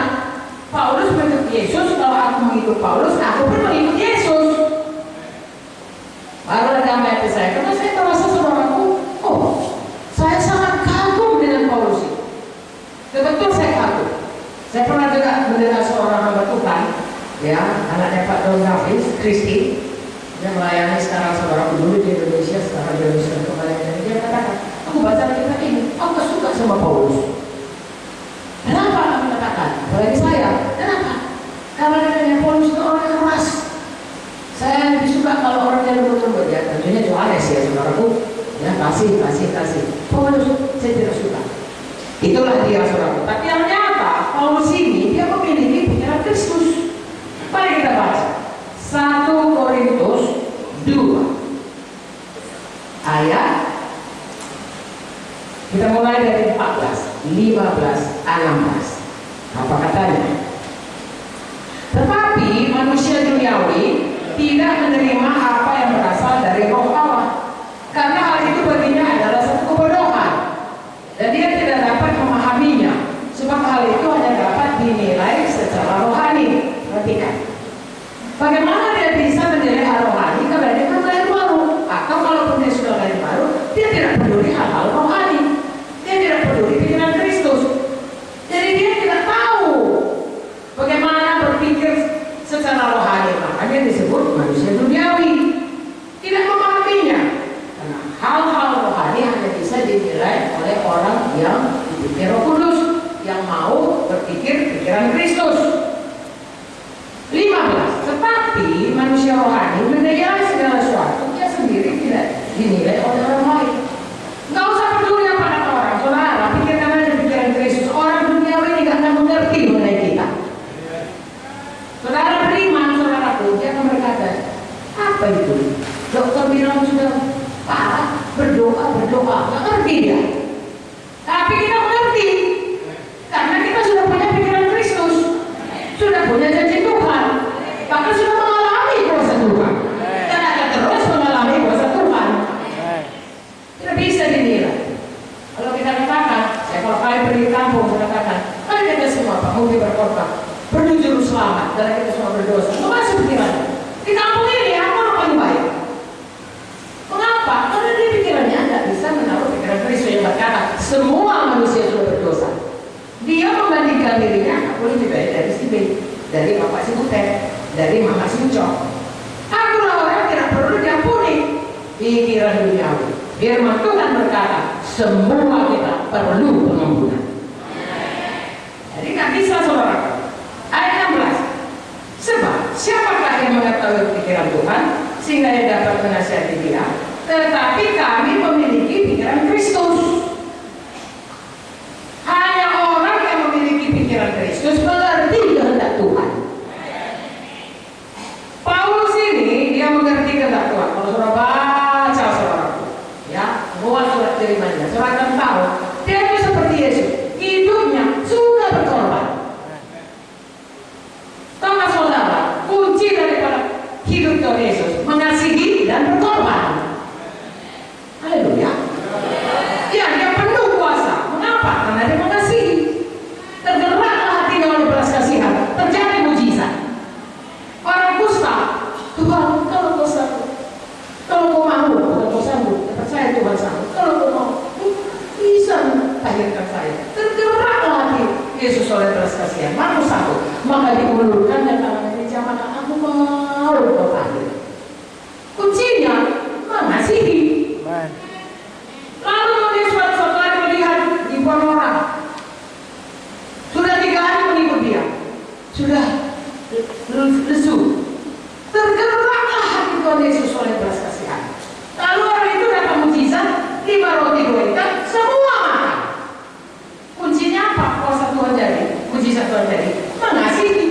Paulus mengikut Yesus. Kalau aku mengikut Paulus, aku pun mengikut Yesus. Baru ada damai saya, karena saya merasa saudaraku, oh saya sangat kagum dengan Paulus itu. Betul saya kagum. Saya pernah juga mendengar seorang hamba Tuhan, ya, anaknya Pak Don Davis, Kristi. Dia melayani sekarang saudaraku dulu di Indonesia, sekarang dia bisa kembali ke Indonesia. Dia katakan, aku baca kitab ini, aku suka sama Paulus. Kenapa aku katakan? Apalagi saya, kenapa? Karena katanya Paulus itu orang yang keras. Saya lebih suka kalau orangnya lembut-lembut, ya. Tentunya Johannes ya saudaraku, ya kasih. Paulus saya tidak suka. Itulah dia saudaraku. Tapi yang nyata Paulus ini dia memiliki pikiran Kristus. Mari kita baca 1 Korintus 2 ayat, kita mulai dari 14, 15, 16. Apa katanya? Tetapi manusia duniawi tidak menerima apa yang berasal dari Roh Allah, karena hal itu baginya adalah satu kebodohan, dan dia tidak dapat memahaminya, sebab hal itu hanya dapat dinilai secara rohani. Perhatikan, bagaimana dia bisa menilai hal rohani kalau dia kan lahir baru, atau kalaupun dia sudah lahir baru, dia tidak peduli hal-hal rohani, dia tidak peduli pikiran Kristus. Jadi dia tidak tahu bagaimana berpikir secara rohani. Makanya disebut manusia duniawi, tidak memahaminya, karena hal-hal rohani hanya bisa dinilai oleh orang yang dipikir Roh Kudus, yang mau berpikir pikiran Kristus. 15. Tetapi manusia rohani menilai segala sesuatu dia sendiri, tidak dinilai oleh orang lain. Nggak usah peduli apa kata orang. Saudara, pikirkan aja pikiran Kristus. Orang duniawi ini nggak akan mengerti mengenai kita. Saudara beriman, saudaraku, dia akan berkata, apa itu? dari bapak si Butet, dari mama si Ucok. Akulah orang yang tidak perlu diampuni. Pikiran duniawi. Firman Tuhan berkata, semua kita perlu pengampunan. Jadi nggak bisa saudara. Ayat 16. Sebab siapakah yang mengetahui pikiran Tuhan sehingga ia dapat menasihati dia? Tetapi kami memiliki pikiran Kristus. Hanya orang yang memiliki pikiran Kristus mengerti kehendak Tuhan. Paulus ini dia mengerti kehendak Tuhan. Kalau saudara baca saudaraku, ya, semua surat kirimannya, saudara akan tahu dia itu seperti Yesus. Hidupnya sudah berkorban. Tahu nggak saudara? Kunci daripada hidup Tuhan Yesus mengasihi dan berkorban. Haleluya. Ya, dia penuh kuasa. Mengapa? Karena dia mengasihi. Tergeraklah hatinya oleh belas kasihan. Terjadi mujizat. Orang kusta, Tuhan, kalau kau sanggup, kalau kau mau, kalau kau sanggup, percaya Tuhan sanggup. Kalau kau mau, bisa tahirkan saya. Tergeraklah hati Yesus oleh belas kasihan. Mana sanggup? Maka diulurkan dan tangannya maka aku mau kau tahir. Kuncinya mengasihi. Amen. Lalu dia suatu hari melihat di orang. Sudah 3 hari mengikut dia. Sudah lesu. Tergeraklah hati Tuhan Yesus oleh belas kasihan. Lalu orang itu dapat mujizat, 5 roti 2 ikan, semua makan. Kuncinya apa? Kuasa Tuhan jadi, mujizat Tuhan jadi, mengasihi.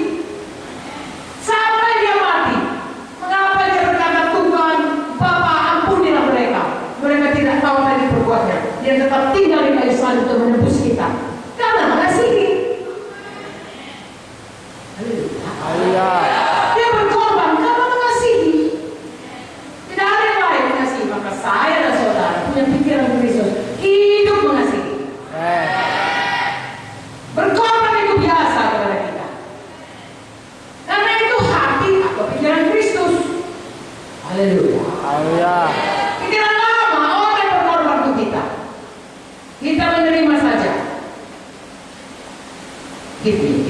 Sampai dia mati. Mengapa dia berkata, Tuhan, Bapa, ampunilah mereka. Mereka tidak tahu apa yang diperbuatnya. Dia tetap tinggal di kayu salib untuk menebus kita. Karena mengasihi. Haleluya. Dia berkorban karena mengasihi. Tidak ada yang lain mengasihi. Maka saya dan saudara punya pikiran Kristus, hidup mengasihi. Amen. Berkorban itu biasa kepada kita. Karena itu hati atau pikiran Kristus. Haleluya. Haleluya. Pikiran lama orang yang berkorban untuk kita. Kita menerima saja. Give me.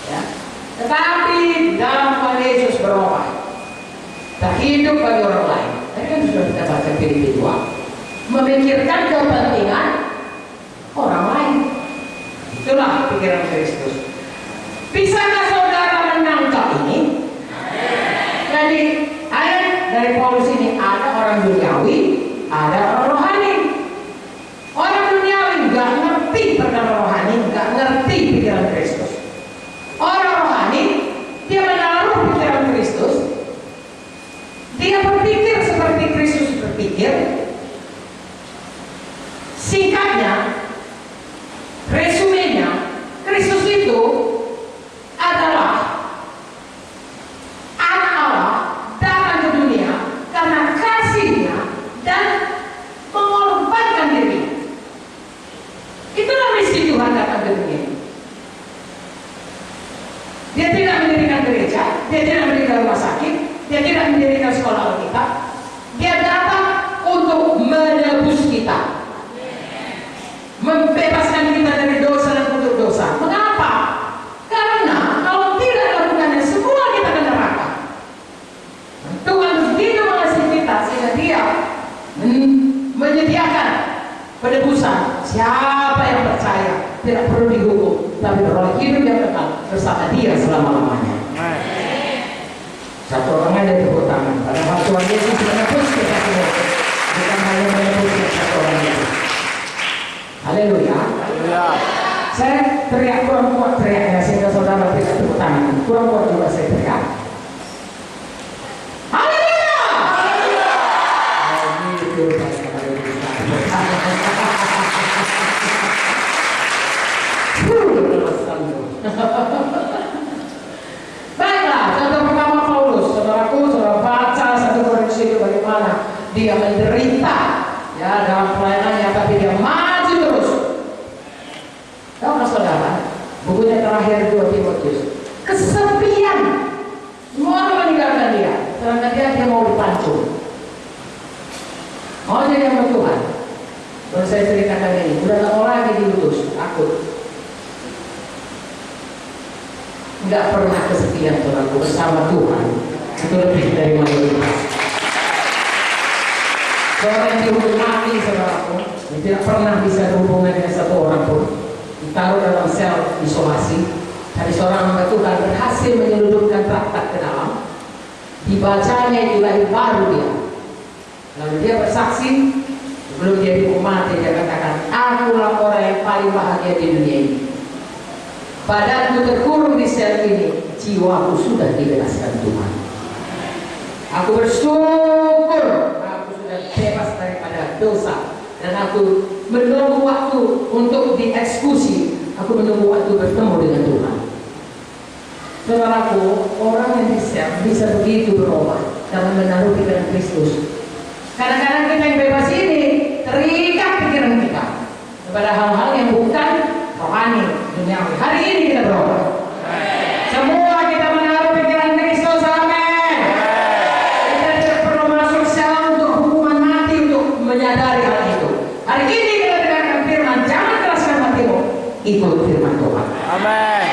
Ya. Tetapi dalam Tuhan Yesus berubah. Terhidup bagi orang lain. Tadi kan sudah kita baca Filipi 2. Memikirkan kepentingan orang lain. Itulah pikiran Kristus. Bisakah saudara menangkap ini? Jadi ayat dari Paulus ini ada orang duniawi, ada orang rohani. Orang duniawi nggak ngerti perkara rohani, nggak ngerti pikiran Kristus. Orang rohani dia menaruh pikiran Kristus, dia berpikir seperti Kristus berpikir. Singkatnya, resumenya, Kristus itu adalah anak Allah datang ke dunia karena kasihnya dan mengorbankan diri. Itulah misi Tuhan datang ke dunia. Dia tidak mendirikan gereja, dia tidak mendirikan rumah sakit, dia tidak mendirikan sekolah Alkitab. Dia datang untuk menebus kita, membebaskan kita dari dosa dan bentuk dosa. Mengapa? Karena kalau tidak lakukannya semua kita akan neraka. Tuhan begitu mengasihi kita sehingga dia menyediakan penebusan. Siapa yang percaya tidak perlu dihukum, tapi beroleh hidup yang kekal bersama dia selama-lamanya. Satu orang ada tepuk tangan. Padahal Tuhan Yesus menebus kita semua, bukan hanya menebus satu orang itu. Haleluya. nggak pernah kesepian saudaraku, bersama Tuhan itu lebih dari mayoritas. Seorang yang dihukum mati saudaraku, yang tidak pernah bisa berhubungan dengan satu orang pun, ditaruh dalam sel isolasi. Tapi seorang hamba Tuhan berhasil menyeludupkan traktat ke dalam, dibacanya itu lahir baru dia. Lalu dia bersaksi, sebelum dia dihukum mati dia katakan, akulah orang yang paling bahagia di dunia ini. Badanku terkurung di sel ini, jiwaku sudah dibebaskan Tuhan. Aku bersyukur, aku sudah bebas daripada dosa, dan aku menunggu waktu untuk dieksekusi. Aku menunggu waktu bertemu dengan Tuhan. Saudaraku, orang yang bisa begitu berubah karena menaruh pikiran Kristus. Kadang-kadang kita yang bebas ini terikat pikiran kita kepada hal-hal yang bukan rohani, duniawi. Hari ini kita berubah. Semua kita menaruh pikiran Kristus, amin. Kita tidak perlu masuk sel untuk hukuman mati untuk menyadari hal itu. Hari ini kita dengarkan firman, jangan keraskan hatimu, ikut firman Tuhan. Amin.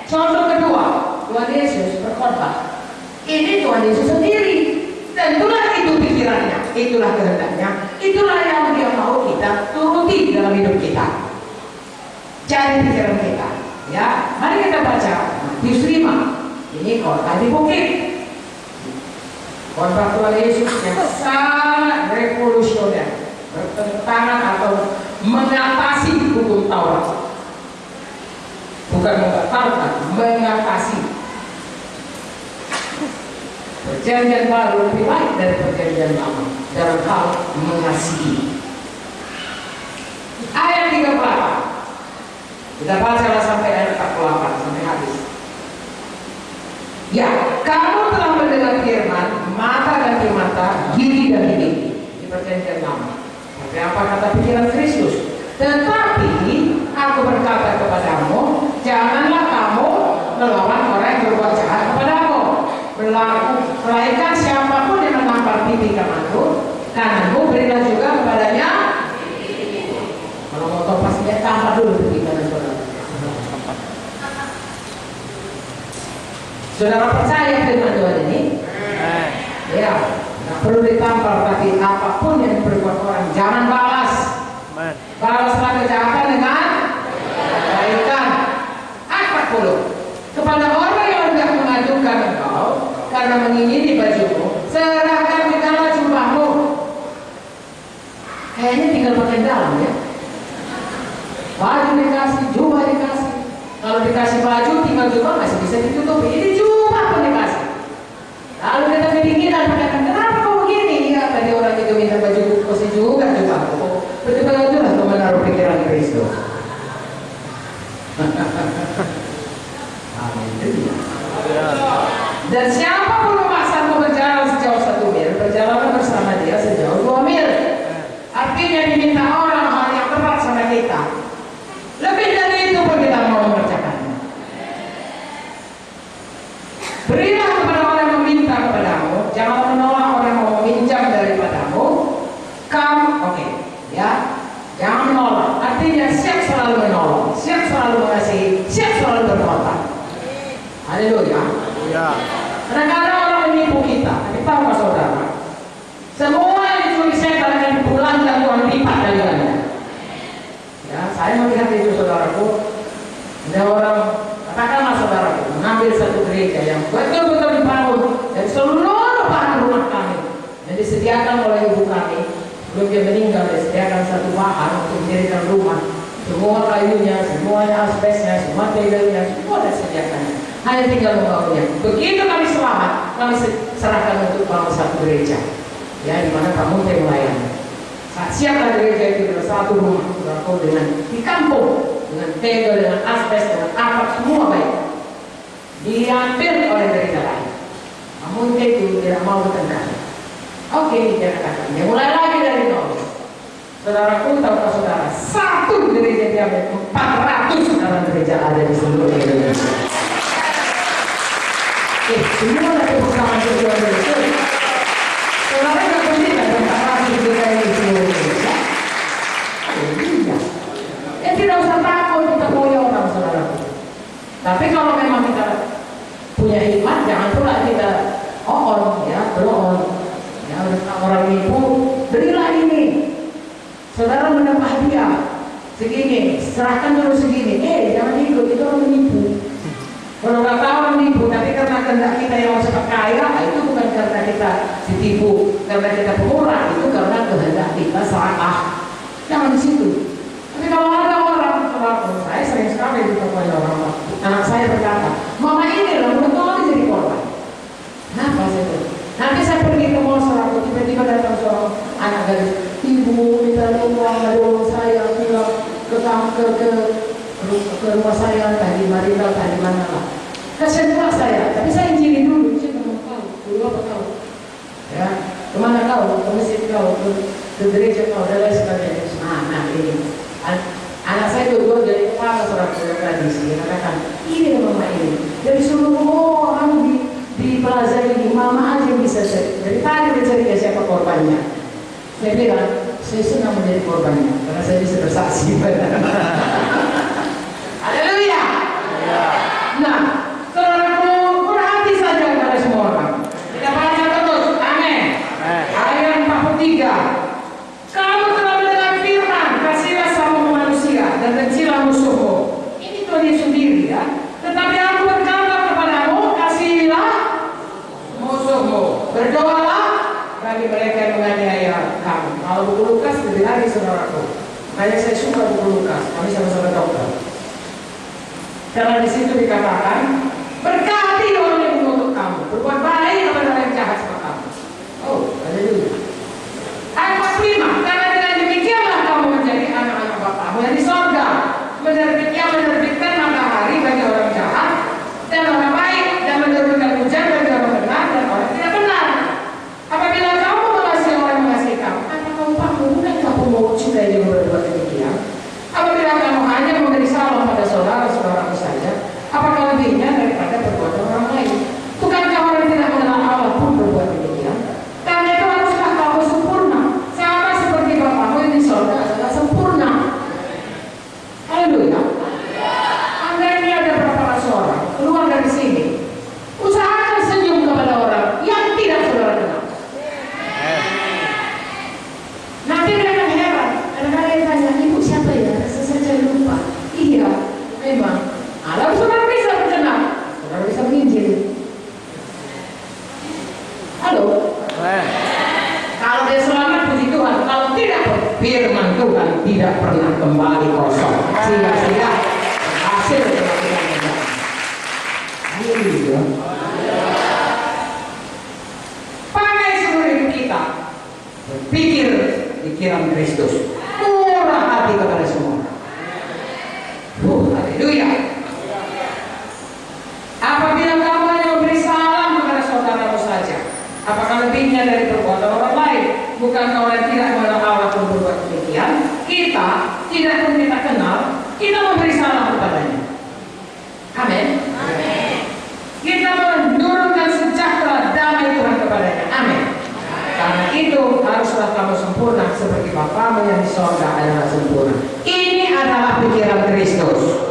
Contoh kedua, Tuhan Yesus berkhotbah. Ini Tuhan Yesus sendiri. Tentulah itu pikirannya, itulah kehendaknya, itulah yang dia mau kita turuti dalam hidup kita. Cari pikiran kita. Ya, mari kita baca Matius 5. Ini khotbah di bukit. Khotbah Tuhan Yesus yang sangat revolusioner, bertentangan atau mengatasi hukum Taurat. Bukan membatalkan, mengatasi. Perjanjian baru lebih baik dari perjanjian lama dalam hal mengasihi. Ayat 38. Kita bacalah sampai ayat 48 sampai habis. Ya, kamu telah mendengar firman, mata ganti mata, gigi dan gigi di perjanjian lama. Tapi apa kata pikiran Kristus? Tetapi aku berkata kepadamu, janganlah kamu melawan orang yang berbuat jahat kepadamu. Melainkan siapapun yang menampar pipi kananmu, berilah juga kepadanya. Kalau mau tahu pastinya tampar dulu pipi kanan saudara. Saudara percaya firman Tuhan ini? Ya, nggak perlu ditampar, tapi apapun yang diperbuat orang jangan balas. Balaslah kejahatan dengan kebaikan. Apa puluh kepada orang yang hendak mengadukan engkau karena mengingini bajumu, serahkan dikala jubahmu. Kayaknya tinggal pakai dalam ya. Baju dikasih, jubah dikasih. Kalau dikasih baju, tinggal jubah masih bisa ditutupi. Ini jubah pun dikasih. Lalu kita kedinginan, kenapa kau begini? Ya, tadi orang itu minta baju kasih juga jubahku. Betul-betul lah kau menaruh pikiran Kristus. Amin. Dan siapa pun memaksamu berjalan sejauh 1 mil, berjalan bersama dia sejauh 2 mil. Artinya diminta orang hal yang tepat sama kita. Lebih dari itu pun kita mau mengerjakannya. Berilah kepada orang yang meminta kepadamu, jangan menolak orang yang mau meminjam daripadamu. Kamu, oke, ya, jangan menolak. Artinya siap selalu menolong, siap selalu mengasihi, siap selalu berkorban. Haleluya. Ya. Kadang-kadang orang menipu kita, tapi tahu nggak saudara? Semua yang dicuri setan akan dipulangkan Tuhan lipat dari Anda. Ya, saya melihat itu saudaraku. Ada orang, katakanlah saudaraku, mengambil satu gereja yang betul-betul dibangun dan seluruh bahan rumah kami yang disediakan oleh ibu kami. Sebelum dia meninggal, disediakan satu bahan untuk mendirikan rumah. Semua kayunya, semuanya asbesnya, semua tegelnya, semua disediakan. Hanya tinggal membangunnya. Begitu kami selamat, kami serahkan untuk bangun satu gereja, ya, di mana kamu melayani. Saat siaplah gereja itu adalah satu rumah, dengan di kampung, dengan tegel, dengan asbes, dengan atap, semua baik. Diambil oleh gereja lain. Namun itu tidak mau bertengkar. Oke, dia katakan, dia mulai lagi dari nol. Saudaraku, tahukah saudara, satu gereja diambil 400 dalam gereja ada di seluruh Indonesia. Semua ada bersama Tuhan Yesus. Saudara nggak boleh ada 400 gereja di seluruh Indonesia. Tidak usah takut kita punya orang saudara. Tapi kalau memang kita jangan pula kita ya, beroon. Ya, orang nipu, berilah ini. Saudara mendapat hadiah segini, serahkan dulu segini. Jangan ikut, itu orang menipu. Kalau nggak tahu orang menipu, tapi karena kehendak kita yang cepat kaya, itu bukan karena kita ditipu, karena kita pemurah, itu karena kehendak kita serakah. Jangan di situ. Tapi kalau ada orang, saya sering sekali ditelepon orang, anak saya berkata, mama ini loh, udah tahu jadi korban. Kenapa saya itu? Nanti saya pergi ke mall seratus, tiba-tiba datang seorang anak gadis, ibu minta uang dari orang saya, pulang ke rumah saya, tadi Marita, tadi mana lah. Kasian pula saya, tapi saya izinin dulu, saya nggak mau tahu, dulu apa tahu. Ya, kemana kau? Ke masjid kau, ke gereja kau, dan lain sebagainya. Nah ini, anak saya dulu dari kepala seorang tradisi, dia katakan, ini mama ini, dari seluruh orang di plaza ini, mama aja yang bisa dari tadi mencari siapa korbannya. Saya bilang, saya senang menjadi korbannya, karena saya bisa bersaksi. Haleluya. Nah, saudaraku, berhati saja kepada semua orang. Kita baca terus, amin. Ayat 43. Kamu telah mendengar firman, kasihlah sama manusia dan bencilah musuhmu. Ini Tuhan Yesus sendiri ya. Tetapi aku berkata kepadamu, kasihilah musuhmu. Berdoalah bagi mereka yang menganiaya kamu. Kalau buku Lukas lebih lagi saudaraku. Makanya saya suka buku Lukas. Kami sama-sama dokter. Karena di situ dikatakan, berkati orang yang mengutuk kamu, berbuat baik kepada orang yang jahat sama kamu. Oh, haleluya. Ayat 45, karena dengan demikianlah kamu menjadi anak-anak Bapamu yang di sorga, menerbitkan matahari bagi orang jahat dan orang baik, dan menurunkan hujan bagi orang benar dan orang tidak benar. Apabila kamu mengasihi orang yang mengasihi kamu, apakah upamu bukan kamu mau sudah yang berbuat demikian? Apabila kamu hanya memberi salam pada saudara-saudaramu saja, apakah lebihnya daripada perbuatan orang lain? Bukankah orang tidak mengenal Allah pun berbuat demikian? Karena itu haruslah kamu sempurna, sama seperti Bapamu yang di sorga adalah sempurna. Haleluya. Anda ini ada berapa ratus orang keluar dari sini, usahakan senyum kepada orang yang tidak saudara kenal. Nanti dia akan heran. Kadang-kadang dia tanya, ibu siapa ya? Saya lupa. Iya, memang. Lalu saudara bisa berkenan, saudara bisa menginjil. Halo. Kalau dia selamat puji Tuhan, kalau tidak, firman Tuhan tidak pernah kembali kosong. Sia-sia hasil kebaikan kita. Haleluya. Pakai seluruh hidup kita berpikir pikiran Kristus, murah hati kepada semua. Haleluya. Apabila kamu hanya memberi salam kepada saudaramu saja, apakah lebihnya dari perbuatan orang lain? Bukan orang tidak mengenal Allah pun berbuat demikian? Kita tidak pun kita kenal, kita memberi salam kepadanya. Amin. Kita menurunkan sejahtera damai Tuhan kepadanya. Amin. Karena itu haruslah kamu sempurna seperti Bapamu yang di sorga adalah sempurna. Ini adalah pikiran Kristus.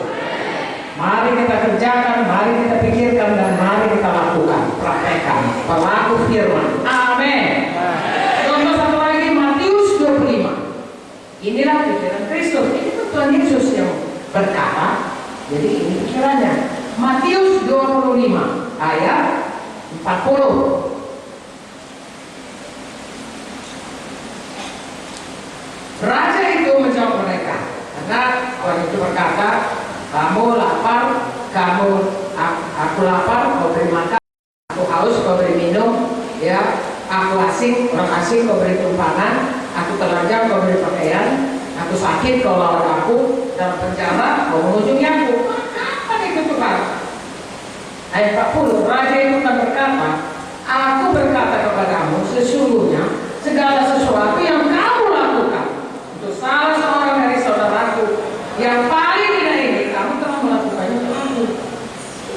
Mari kita kerjakan, mari kita pikirkan, dan mari kita lakukan, praktekkan, pelaku firman. Amin. Contoh satu lagi, Matius 25. Inilah pikiran Kristus. Ini Tuhan Yesus yang berkata. Jadi ini pikirannya. Matius 25 ayat 40. Raja itu menjawab mereka, karena orang itu berkata, kamu lapar, aku lapar, kau beri makan, aku haus, kau beri minum, ya, aku asing, orang asing, kau beri tumpangan, aku telanjang, kau beri pakaian, aku sakit, kau rawat aku, dalam penjara, kau mengunjungi aku. Apa itu Tuhan? Ayat 40, raja itu kan berkata, aku berkata kepadamu, sesungguhnya segala sesuatu yang kamu lakukan untuk salah seorang dari saudaraku yang paling hina ini, kamu telah melakukannya untuk aku.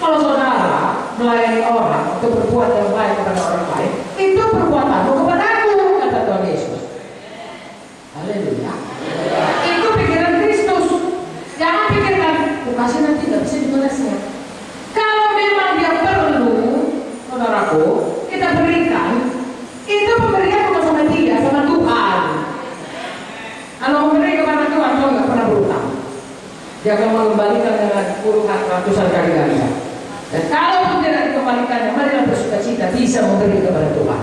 Kalau saudara melayani orang untuk berbuat yang baik kepada orang lain, itu perbuatanmu kepada aku, kata Tuhan Yesus. Haleluya. Itu pikiran Kristus. Jangan pikirkan, kasih nanti nggak bisa dibalasnya. Kalau memang dia perlu, saudaraku, kita berikan, itu pemberian bukan sama dia, sama Tuhan. Kalau memberi kepada Tuhan, Tuhan nggak pernah berutang. Dia akan mengembalikan dengan puluhan ratusan kali ganda. Dan kalau tidak dikembalikannya, marilah bersukacita bisa memberi kepada Tuhan.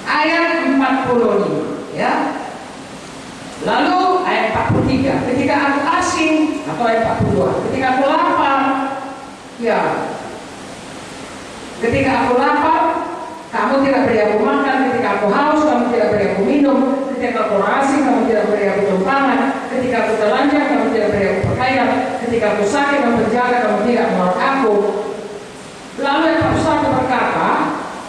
Ayat 45, ya. Lalu ayat 43, ketika aku asing, atau ayat 42, ketika aku lapar, ya, ketika aku lapar, kamu tidak beri aku makan. Ketika aku haus, kamu tidak beri aku minum. Ketika aku asing, kamu tidak beri aku tumpangan. Ketika aku telanjang, kamu tidak beri aku pakaian. Ketika aku sakit dan penjara, kamu tidak merawat aku. Lalu yang satu berkata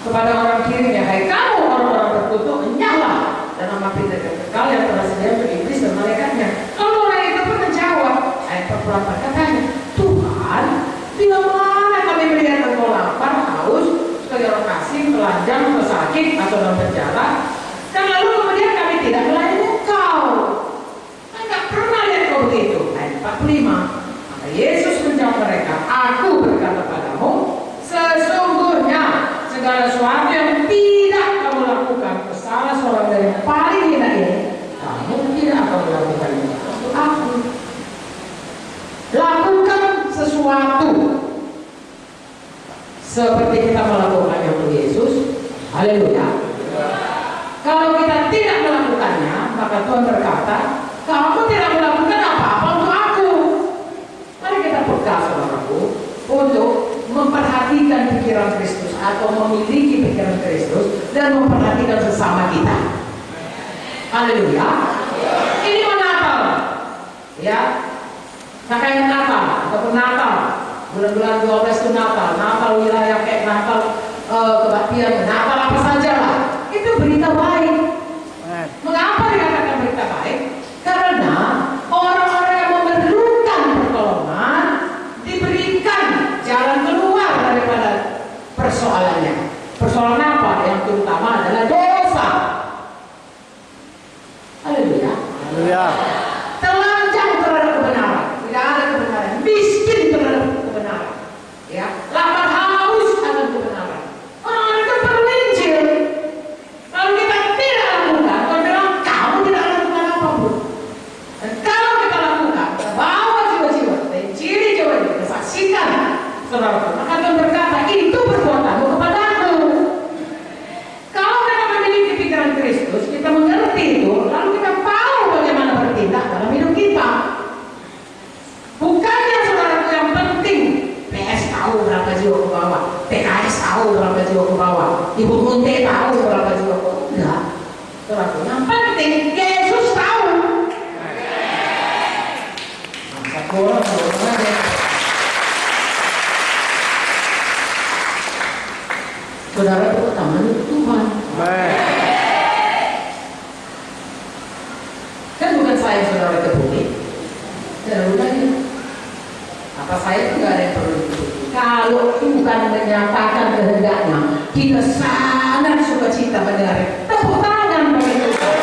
kepada orang kirinya, hai kamu orang-orang terkutuk, enyahlah dan nama pintu kekal yang telah sedia untuk iblis dan malaikatnya. Lalu orang itu pun menjawab, ayat 44 katanya, Tuhan, bila mana kami melihat engkau lapar, haus, sebagai orang asing, telanjang, atau sakit, atau dalam penjara, dan lalu kemudian kami tidak melayani engkau. Enggak pernah lihat kau begitu. Ayat 45. Maka Yesus menjawab mereka, aku berkata padamu, sesungguhnya segala sesuatu yang tidak kamu lakukan ke salah seorang dari yang paling hina ini, kamu tidak akan melakukannya untuk aku. Lakukan sesuatu seperti kita melakukannya untuk Yesus. Haleluya. Kalau kita tidak melakukannya, maka Tuhan berkata, kamu tidak melakukan apa-apa untuk aku. Mari kita pegang, saudaraku, untuk memperhatikan pikiran Kristus atau memiliki pikiran Kristus dan memperhatikan sesama kita. Haleluya. Ini Natal, ya. Pakaian Natal ataupun Natal, bulan-bulan 12 itu Natal wilayah kayak Natal kebaktian, Natal apa saja lah. Itu berita baik. Mengapa dikatakan berita baik? Karena orang-orang yang memerlukan pertolongan diberikan jalan keluar daripada persoalannya. Persoalan apa? Yang terutama adalah dosa. Haleluya. Haleluya. Telanjang terhadap kebenaran, tidak ada kebenaran. Miskin terhadap kebenaran, ya. Lapar haus akan kebenaran. Orang-orang itu perlu Injil. Kalau kita tidak lakukan, Tuhan bilang kamu tidak lakukan apapun. Dan kalau kita lakukan, kita bawa jiwa-jiwa, kita injili jiwa-jiwa, kita saksikan, saudara, maka Tuhan berkata itu perbuatanmu kepadaku. Kalau kita memiliki pikiran Kristus, kita mengerti itu, lalu kita tahu bagaimana bertindak dalam hidup kita. Bukannya saudara yang penting PS tahu berapa jiwa ke bawah, PKS tahu berapa jiwa ke bawah, Ibu Munte tahu berapa jiwa ke bawah. Enggak, saudara, yang penting Yesus tahu. Masa kurang aja. Saudara itu utama itu Tuhan. Kan bukan saya saudara kebuli. Dan udahnya. Apa saya itu gak ada yang perlu ditutupi. Kalau Tuhan menyatakan kehendaknya, kita sangat sukacita mendengar. Tepuk tangan bagi Tuhan.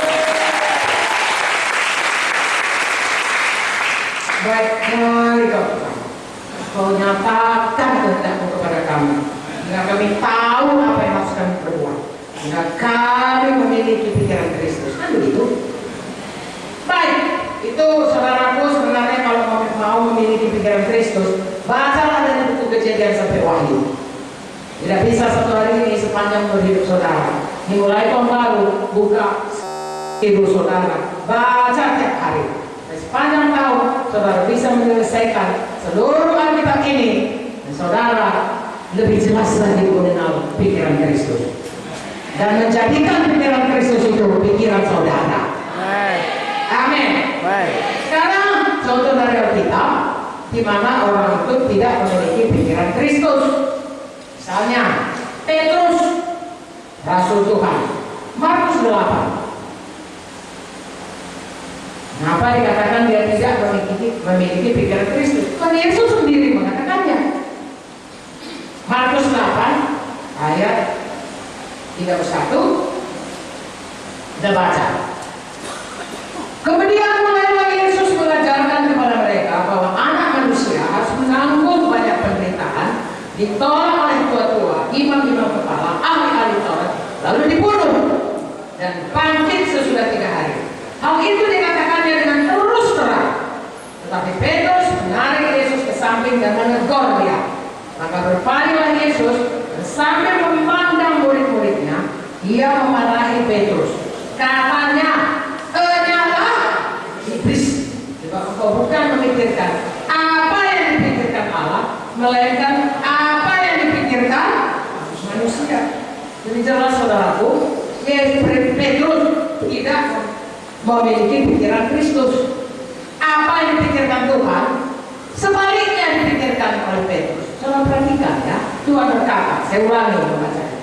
Baik sekali kau nyatakan kehendakmu kepada kami. Hingga kami tahu apa yang harus kami perbuat. Hingga kami memiliki pikiran Kristus. Kan begitu? Baik. Itu saudaraku, sebenarnya kalau mau memiliki pikiran Kristus, bacalah dari buku Kejadian sampai Wahyu. Tidak bisa satu hari ini sepanjang hidup saudara. Dimulai tahun baru, buka ibu saudara, baca tiap hari. Dan sepanjang tahun, saudara bisa menyelesaikan seluruh Alkitab ini. Dan saudara lebih jelas lagi mengenal pikiran Kristus. Dan menjadikan pikiran Kristus itu pikiran saudara. Amin. Sekarang contoh dari Alkitab di mana orang itu tidak memiliki pikiran Kristus. Misalnya Petrus, Rasul Tuhan, Markus 8. Kenapa dikatakan dia tidak memiliki pikiran Kristus? Kan Yesus sendiri mengatakannya. Markus 8 ayat 31. Kita baca. Kemudian mulailah Yesus mengajarkan kepada mereka bahwa anak manusia harus menanggung banyak penderitaan, ditolak oleh tua-tua, imam kepala ahli-ahli Taurat, lalu dibunuh dan bangkit sesudah 3 hari. Hal itu dikatakannya dengan terus terang. Tetapi Petrus menarik Yesus ke samping dan menegur dia. Maka berpalinglah Yesus dan sambil memandang murid-muridnya, ia memarahi Petrus. Katanya, "Enyalah iblis, sebab engkau bukan memikirkan apa yang dipikirkan Allah, melainkan apa yang dipikirkan manusia." Jadi jelas saudaraku, Petrus tidak memiliki pikiran Kristus. Apa yang dipikirkan Tuhan, sebaliknya dipikirkan oleh Petrus. Saudara perhatikan ya, Tuhan berkata, saya ulangi membacanya.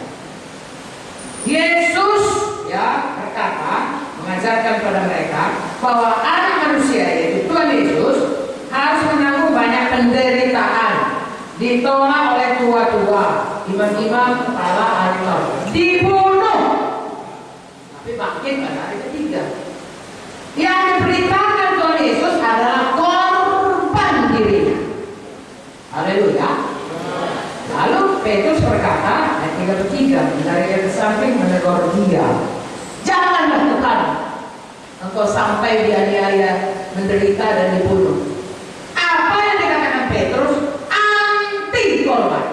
Yesus ya berkata, mengajarkan pada mereka bahwa anak manusia yaitu Tuhan Yesus harus menanggung banyak penderitaan, ditolak oleh tua-tua, imam-imam, kepala ahli Taurat, dibunuh, tapi bangkit pada hari ketiga. Yang diberitakan Tuhan Yesus adalah korban dirinya. Haleluya. Lalu Petrus berkata, ayat 33, menarik ke samping menegur dia, "Janganlah Tuhan, engkau sampai dianiaya, menderita dan dibunuh." Apa yang dikatakan Petrus anti korban.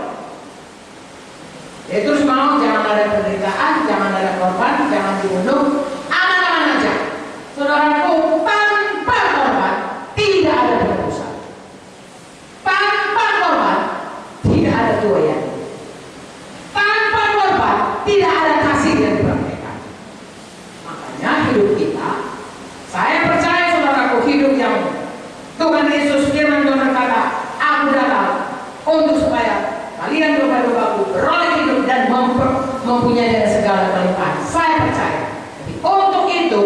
Petrus mau jangan ada penderitaan, jangan ada korban, jangan dibunuh, aman-aman aja. Saudaraku, tanpa korban tidak ada penebusan. Tanpa korban tidak ada tuayan. Tanpa korban tidak ada kasih yang dipraktekkan. Makanya hidup kita, saya percaya saudaraku, hidup yang Tuhan Yesus firman Tuhan berkata, "Aku datang untuk supaya kalian domba-dombaku beroleh hidup dan mempunyai segala kelimpahan." Saya percaya. Tapi untuk itu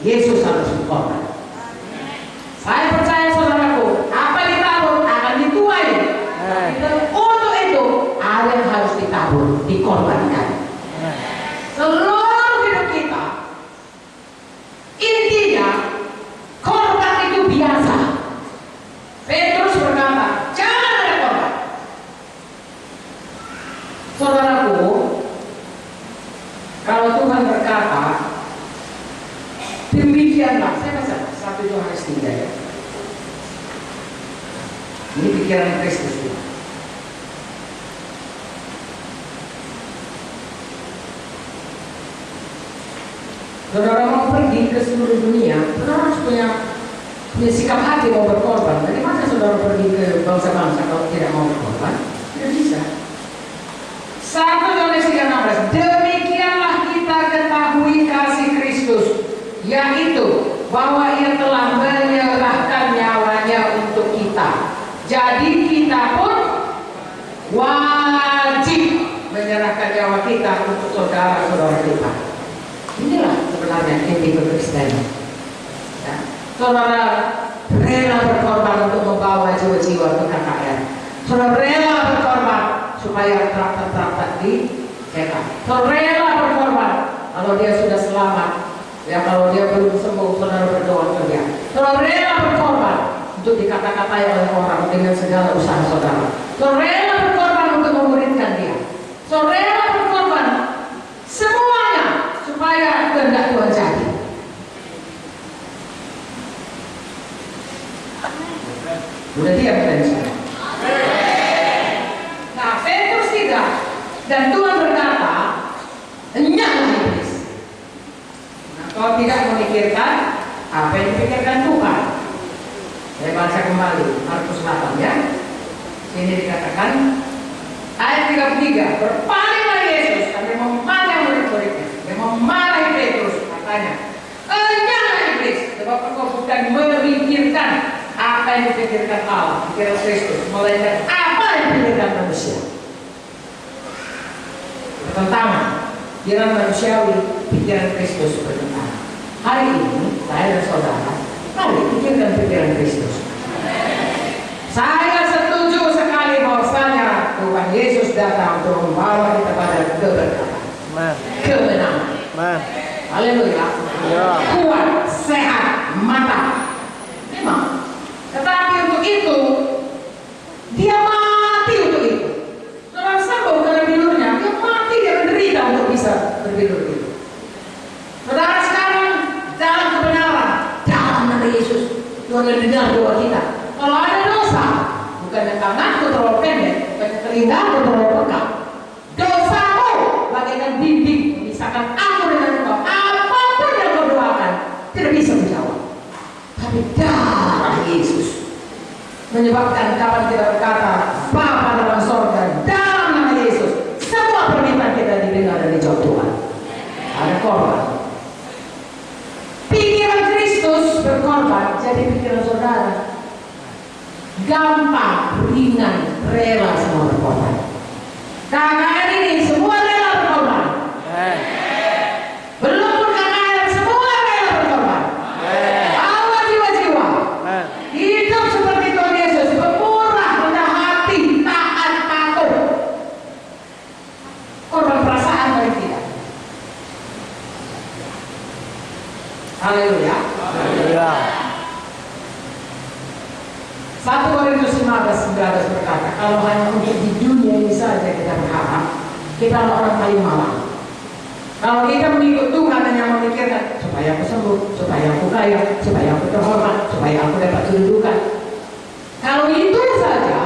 Yesus harus berkorban. Saya percaya saudaraku, apa ditabur akan dituai. Untuk itu ada yang harus ditabur, dikorbankan. Seluruh hidup kita, intinya korban itu biasa. Petrus berkata, jangan ada korban. Saudaraku, kalau Tuhan berkata, demikianlah, saya baca 1 Yohanes 3 ya. Ini pikiran Kristus. Saudara mau pergi ke seluruh dunia, saudara harus punya sikap hati mau berkorban. Bagaimana saudara pergi ke bangsa-bangsa kalau tidak mau berkorban? Tidak bisa. 1 Yohanes 3:16, demikianlah kita ketahui kasih Kristus, yaitu bahwa ia telah menyerahkan nyawanya untuk kita. Jadi kita pun wajib menyerahkan nyawa kita untuk saudara-saudara kita. Inilah sebenarnya inti kekristenan. Ya. Saudara rela berkorban untuk membawa jiwa-jiwa ke KKR. Saudara rela berkorban supaya traktat-traktat dicetak. Saudara rela berkorban kalau dia sudah selamat. Ya, kalau dia belum sembuh, saudara berdoa ke dia. Saudara rela berkorban untuk dikata-katai oleh orang dengan segala usaha saudara. Saudara rela berkorban untuk memuridkan dia. Saudara rela berkorban semuanya supaya kehendak Tuhan jadi. Udah diam tadi saya. Nah, Petrus tidak, dan Tuhan berkata, "Enyahlah iblis." Nah, kau tidak memikirkan apa yang dipikirkan Tuhan. Saya baca kembali Markus 8 ya. Sini dikatakan ayat 33, berpalinglah Yesus sambil memandang murid-muridnya. Dia memarahi Petrus, katanya, "Enyahlah iblis, sebab engkau bukan memikirkan apa yang dipikirkan Allah, pikiran Kristus, melainkan apa yang dipikirkan manusia." Bertentangan, pikiran manusiawi, pikiran Kristus bertentangan. Hari ini saya dan saudara, mari pikirkan pikiran Kristus. Saya setuju sekali bahwasanya Tuhan Yesus datang untuk membawa kita pada keberkatan, kemenangan. Haleluya. Kuat, sehat, mantap. Memang. Tetapi untuk itu dia mati untuk itu. Saudara sembuh karena bilurnya, dia mati mendengar doa kita. Kalau ada dosa, bukan tanganku terlalu pendek, bukan telinggaku terlalu peka. Dosamu bagaikan dinding memisahkan aku dengan engkau. Apapun yang kau doakan tidak bisa menjawab. Tapi darah Yesus menyebabkan kapan kita berkata Bapa dalam sorga dalam nama Yesus, semua permintaan kita didengar dan dijawab Tuhan. Ada korban. Pikiran Kristus berkorban jadi pikiran saudara. Gampang, ringan, rela semua berkorban. KKR ini semua rela berkorban. Belum pun KKR semua rela berkorban. Allah jiwa-jiwa. Hidup seperti Tuhan Yesus, pemurah, rendah hati, taat, patuh. Korban perasaan bagi kita. Haleluya. Haleluya. 1 Korintus 15:19 berkata, kalau hanya untuk di dunia ini saja kita berharap, kita adalah orang paling malang. Kalau kita mengikut Tuhan hanya memikirkan supaya aku sembuh, supaya aku kaya, supaya aku terhormat, supaya aku dapat kedudukan. Kalau itu saja,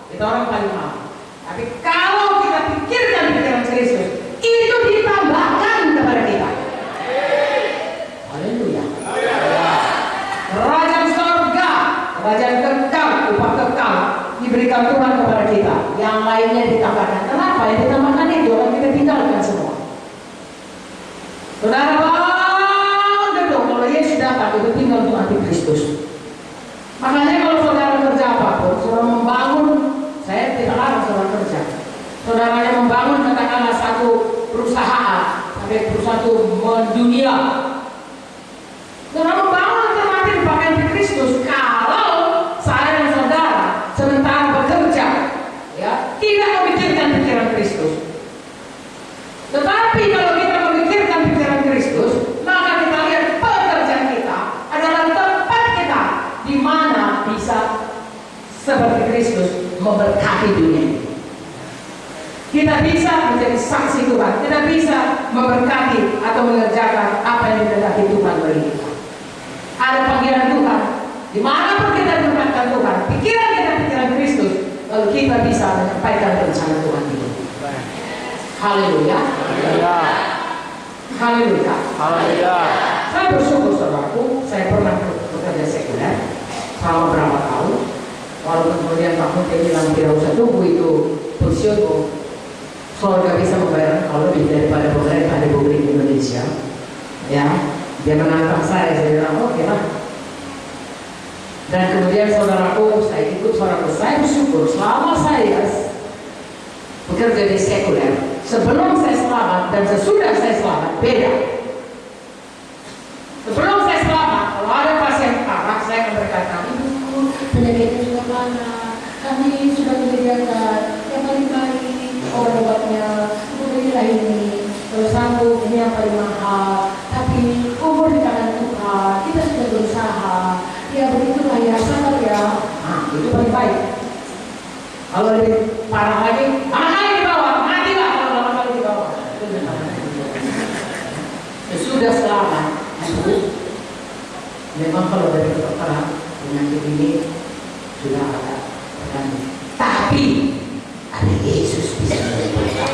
kita orang paling malang. Tapi kalau kita pikirkan pikiran Kristus, itu ditambahkan kepada kita. Haleluya. Kerajaan sorga, kerajaan kekal, upah kekal diberikan Tuhan kepada kita. Yang lainnya ditambahkan. Kenapa? Yang ditambahkan itu orang kita tinggalkan semua. Saudara gedung kalau Yesus datang itu tinggal untuk antikristus. Makanya kalau saudara kerja apapun, saudara membangun, saya tidak larang saudara kerja. Saudara yang membangun katakanlah satu perusahaan, sampai perusahaan itu mendunia. Saudara membangun termati dipakai antikristus. Kalau saya dan saudara sementara bekerja, ya tidak memikirkan pikiran Kristus. Tetapi kalau kita memikirkan pikiran Kristus, maka kita lihat pekerjaan kita adalah tempat kita di mana bisa seperti Kristus memberkati dunia. Kita bisa menjadi saksi Tuhan. Kita bisa memberkati atau mengerjakan apa yang dikehendaki Tuhan bagi kita. Ada panggilan Tuhan. Dimanapun kita diberkatkan Tuhan, pikiran kita pikiran Kristus, lalu kita bisa menyampaikan rencana Tuhan itu. Haleluya. Haleluya. Haleluya. Haleluya. Saya bersyukur saudaraku, saya pernah bekerja sekuler selama berapa tahun. Walaupun kemudian Pak Menteri bilang tidak usah tunggu itu pensiun, sorga bisa membayar kalau lebih daripada pemerintah Republik Indonesia. Ya, dia menantang saya bilang oke lah. Dan kemudian saudaraku, saya ikut saudaraku, saya bersyukur selama saya bekerja di sekuler. Sebelum saya selamat dan sesudah saya selamat beda. Sebelum saya selamat, kalau ada pasien parah, saya akan berkata, ibu penyakitnya sudah parah, kami sudah menyediakan yang paling baik obat-obatnya, berilah ini, terus sanggup ini yang paling mahal, tapi umur di tangan Tuhan, kita sudah berusaha, ya begitulah ya, sabar ya. Nah, itu paling baik. Kalau lebih parah lagi, mana di bawah, matilah kalau lama kali di bawah. Sudah selamat, memang kalau dari kedokteran penyakit ini sudah ada terganggu. Tapi ada Yesus bisa menyembuhkan.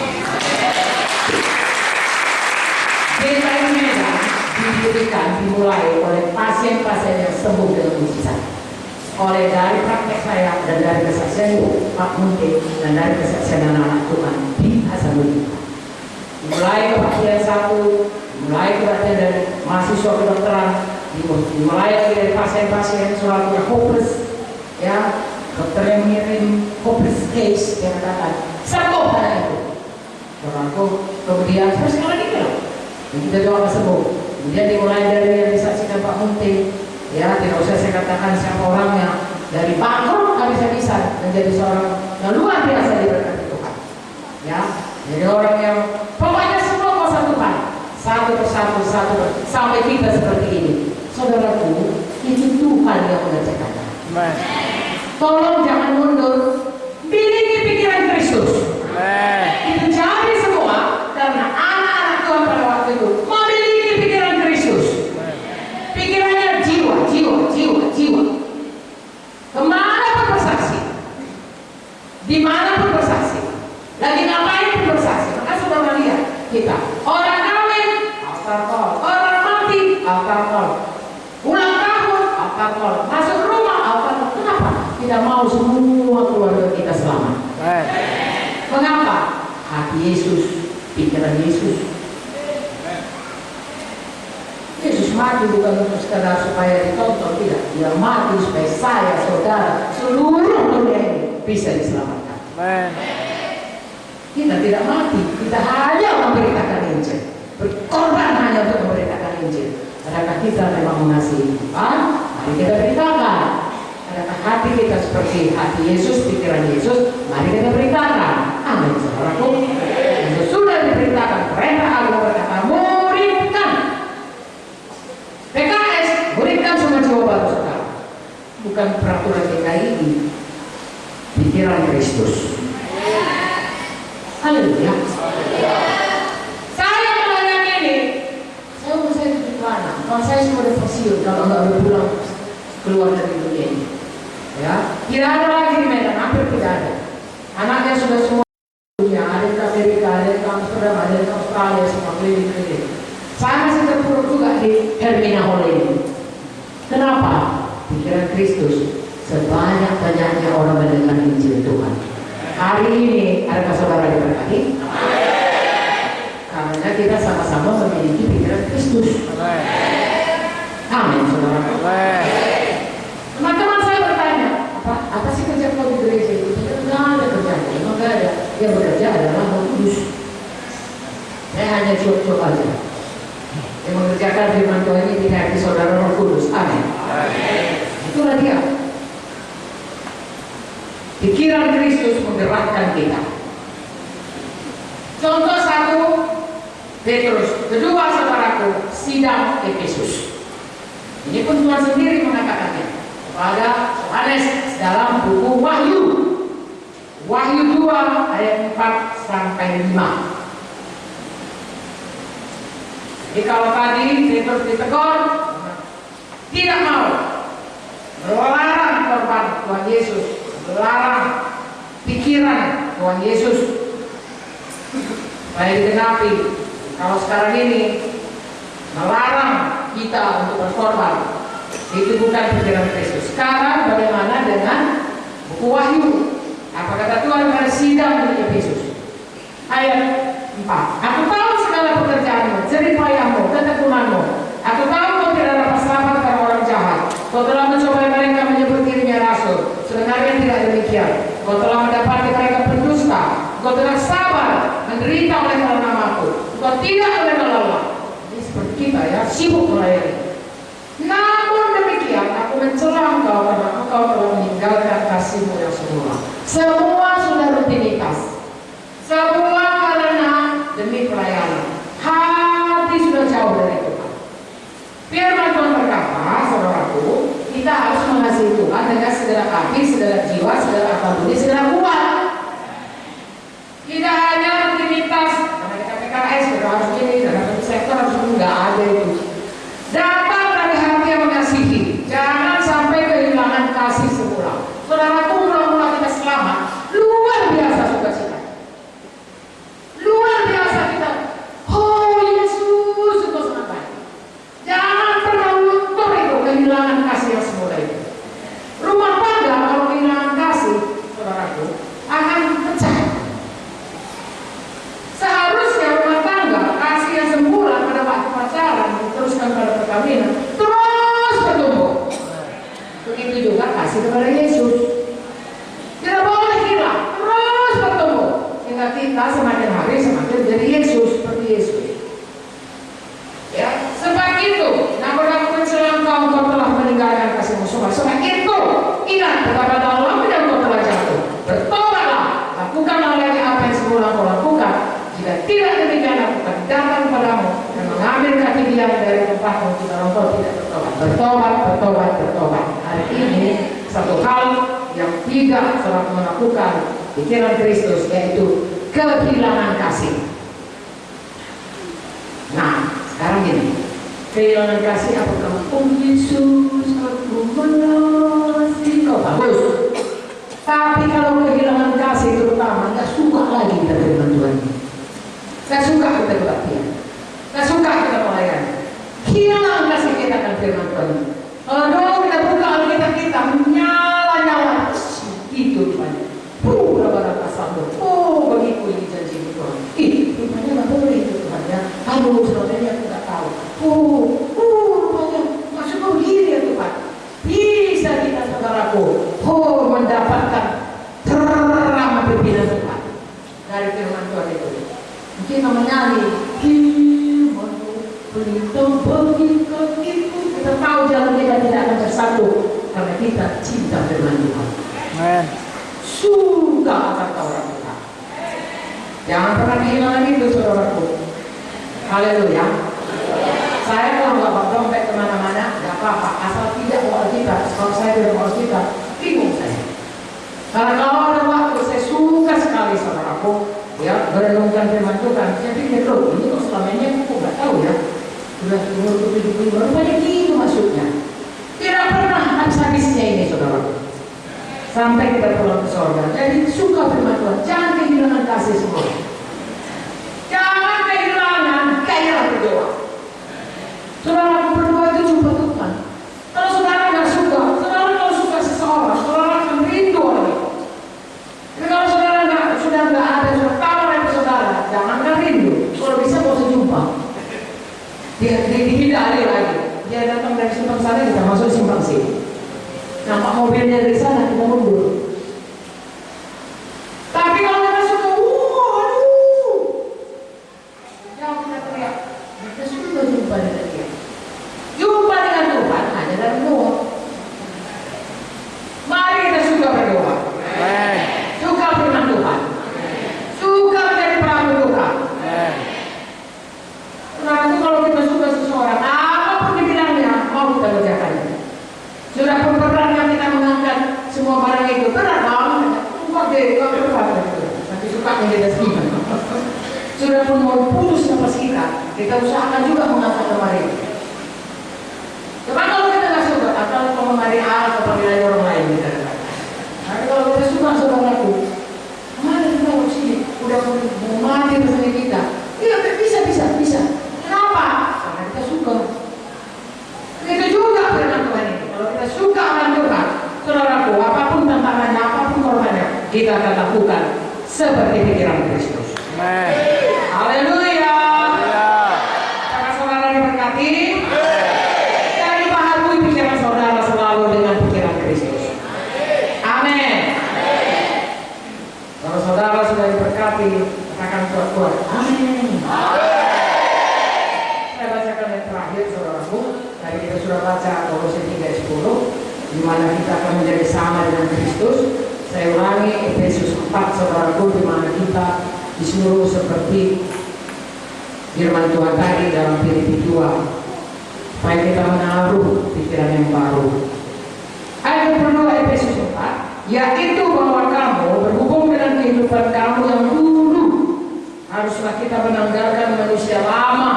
Desa Medan didirikan dimulai oleh pasien-pasien yang sembuh dengan mujizat. Oleh dari praktek saya dan dari kesaksian Pak Munti dan dari kesaksian anak-anak Tuhan di Hasanuddin. Mulai kebaktian satu, mulai kebaktian dari mahasiswa kedokteran, dimulai dari pasien-pasien suratnya hopeless, ya dokter yang mengirim hopeless case yang datang sembuh pada itu. Kemudian terus sekali lagi lah, kita doa sembuh. Kemudian dimulai dari yang disaksikan Pak Munti. Ya, tidak usah saya katakan siapa orangnya. Dari bangkrut kami bisa menjadi seorang yang luar biasa diberkati Tuhan. Ya, jadi orang yang pokoknya semua kuasa Tuhan. Satu persatu, sampai kita seperti ini. Saudaraku, itu Tuhan yang mengerjakannya. Tolong jangan mundur. Miliki pikiran Kristus. Itu jadi semua karena anak-anak Tuhan pada waktu itu memiliki pikiran Kristus. Pikirannya jiwa. kita. Orang kawin, altar call. Orang mati, altar call. Ulang tahun, altar call. Masuk rumah, altar call. Kenapa? Tidak mau semua keluarga kita selamat. Mengapa? Hati Yesus, pikiran Yesus. Yesus mati bukan untuk sekedar supaya ditonton, tidak. Dia mati supaya saya, saudara, seluruh dunia ini bisa diselamatkan. Kita tidak mati, kita hanya memberitakan Injil. Berkorban hanya untuk memberitakan Injil. Adakah kita memang mengasihi Tuhan? Mari kita beritakan. Adakah hati kita seperti hati Yesus, pikiran Yesus? Mari kita beritakan. Amin, saudaraku. Yesus sudah diberitakan. Perintah Agung berkata, muridkan. PKS, muridkan semua jiwa baru saudara. Bukan peraturan DKI, pikiran Kristus. Haleluya. Saya melayani ini. Saya umur saya 76. Kalau saya sudah pensiun, kalau nggak pulang keluar dari dunia ini. Ya, tidak ada lagi di Medan, hampir tidak ada. Anaknya sudah semua dunia, ada di Amerika, ada di Amsterdam, ada di Australia, semua keliling-keliling. Saya masih terpuruk juga di Hermina Hall ini. Kenapa? Pikiran Kristus. Sebanyak-banyaknya orang mendengar Injil Tuhan. Hari ini, adakah saudara diberkati? Karena kita sama-sama memiliki pikiran Kristus. Amin, saudara. Teman-teman saya bertanya, apa sih kerja kau di gereja itu? Tidak ada kerjanya, memang tidak ada. Yang bekerja adalah Roh Kudus. Saya hanya cuap-cuap aja. Yang mengerjakan firman Tuhan ini di hati saudara Roh Kudus. Amin. Itulah dia. Pikiran Kristus menggerakkan kita. Contoh 1 Petrus, kedua saudaraku, sidang Efesus. Ini pun Tuhan sendiri mengatakannya kepada Yohanes dalam buku Wahyu. Wahyu 2 ayat 4 sampai 5. Jadi kalau tadi Petrus ditegur, tidak mau melarang korban Tuhan Yesus, melarang pikiran Tuhan Yesus supaya digenapi. Kalau sekarang ini melarang kita untuk berkorban, itu bukan pikiran Kristus. Sekarang bagaimana dengan buku Wahyu? Apa kata Tuhan pada sidang di Efesus? Ayat 4. Aku tahu segala pekerjaanmu, jerih payahmu, ketekunan Aku tahu kau tidak dapat selamat karena orang jahat. Kau telah mencobai mereka menyebut dirinya rasul, sebenarnya tidak demikian. Kau telah mendapati mereka pendusta. Kau telah sabar menderita oleh karena namaku. Kau tidak boleh lelah. Ini seperti kita ya, sibuk melayani. Namun demikian, aku mencela engkau karena engkau telah meninggalkan kasihmu yang semula. Semua sudah rutinitas. Semua karena demi pelayanan. Hati sudah jauh dari Tuhan. Firman Tuhan berkata, saudaraku, kita harus mengasihi Tuhan dengan segala hati, segala jiwa, segala akal budi, segala kuat. Tidak hanya rutinitas, karena kita PKS, kita harus ini, karena sektor harus enggak ada itu. Datang dari hati yang mengasihi. Jangan sampai kehilangan kasih semula. Saudaraku, mula-mula kita selamat, luar biasa sukacita. Luar biasa kita. Oh Yesus, itu sangat baik. Jangan pernah luntur itu kehilangan kasih yang semula itu. Rumah tangga kalau kehilangan kasih, saudaraku, akan pecah. Seharusnya rumah tangga kasih yang semula pada waktu pacaran diteruskan pada perkawinan terus bertumbuh. Begitu juga kasih kepada Yesus. Tidak boleh hilang, terus bertumbuh. Sehingga kita semakin hari semakin jadi Yesus, seperti Yesus. Ya, sebab itu, namun aku mencela engkau telah meninggalkan kasihmu semula. Sebab itu, ingat betapa dalam yang kau telah jatuh. Bertobatlah, lakukanlah lagi apa yang semula kau lakukan. Jika tidak demikian, aku akan datang padamu dan mengambil kaki dia dari tempatmu jika engkau tidak bertobat. Bertobat, bertobat, bertobat. Hari ini satu hal yang tidak seorang melakukan pikiran Kristus, yaitu kehilangan kasih. Nah, sekarang ini kehilangan kasih apakah? Oh Yesus, aku mengasihi kau. Bagus. Tapi kalau kehilangan kasih terutama, nggak suka lagi kita firman Tuhan. Gak suka kita kebaktian, gak suka kita melayani. Hilang kasih kita akan firman Tuhan. Kalau kita buka Alkitab kita nyala-nyala itu rupanya. Berapa satu. Begitu ini janji Tuhan. Rupanya nggak boleh itu Tuhan ya. Aduh, sebenarnya aku nggak tahu. Rupanya maksudnya begini ya Tuhan. Bisa kita saudaraku, mendapatkan terang pimpinan Tuhan dari firman Tuhan itu. Mungkin namanya berhitung begitu itu kita tahu jalan kita tidak akan bersatu karena kita cinta firman Tuhan. Amen. Suka akan Taurat Tuhan. Jangan pernah kehilangan itu saudaraku. Haleluya. Saya kalau nggak bawa dompet kemana-mana nggak apa-apa asal tidak bawa kita. Kalau saya tidak bawa kita bingung saya. Karena kalau ada waktu saya suka sekali saudaraku ya merenungkan firman Tuhan. Saya pikir loh ini kok selama ini aku nggak tahu ya. Sudah umur 75 rupanya gitu maksudnya. Tidak pernah habis-habisnya ini saudara. Sampai kita pulang ke surga. Jadi suka firman Tuhan. Jangan kehilangan kasih semua. Jangan kehilangan gairah berdoa. Saudara berdoa itu jumpa Tuhan. Kalau saudara nggak suka, saudara kalau suka seseorang, saudara akan rindu lagi. Tapi kalau saudara sudah nggak ada, sudah tahu dari saudara, jangankan rindu. Kalau bisa mau sejumpa. Dihindari lagi. Dia datang dari simpang sana kita masuk simpang sini. Nampak mobilnya dari sana kita mundur. Tapi kalau kita suka, aduh, jauh kita teriak. Kita suka jumpa dengan dia. Jumpa dengan Tuhan hanya dalam doa. Mari kita suka berdoa. Suka firman Tuhan. Suka menjadi pelaku Tuhan. Nah itu kalau kita suka seseorang, apapun dibilangnya, mau kita kerjakannya. Sudah pun pernah kita mengangkat semua barang itu, berat dong. Enggak deh, enggak berat. Tapi suka menjadi seniman. Sudah pun mau putus sama kita usahakan juga mengangkat lemari. Coba kalau kita nggak suka, atau lemari A atau lemari orang lain kita. Tapi kalau kita suka saudaraku, mana kita mau sini? Udah mau mati bersama kita. Iya, bisa. Kenapa? Karena kita suka. Itu juga firman Tuhan ini. Kalau kita suka akan Tuhan, saudaraku, apapun tantangannya, apapun korbannya, kita akan lakukan seperti pikiran Kristus. Amen. Haleluya. Apakah saudara diberkati? Jadi baharui pikiran saudara selalu dengan pikiran Kristus. Amin. Kalau saudara sudah diberkati, katakan kuat-kuat. Amin. Saya bacakan yang terakhir saudaraku. Tadi kita sudah baca Kolose 3:10, di mana kita akan menjadi sama dengan Kristus. Saya ulangi Efesus 4 saudaraku, di mana kita disuruh seperti firman Tuhan tadi dalam Filipi 2, supaya kita menaruh pikiran yang baru. Ayat kedua Efesus 4, yaitu bahwa kamu berhubung dengan kehidupan kamu yang dulu, haruslah kita menanggalkan manusia lama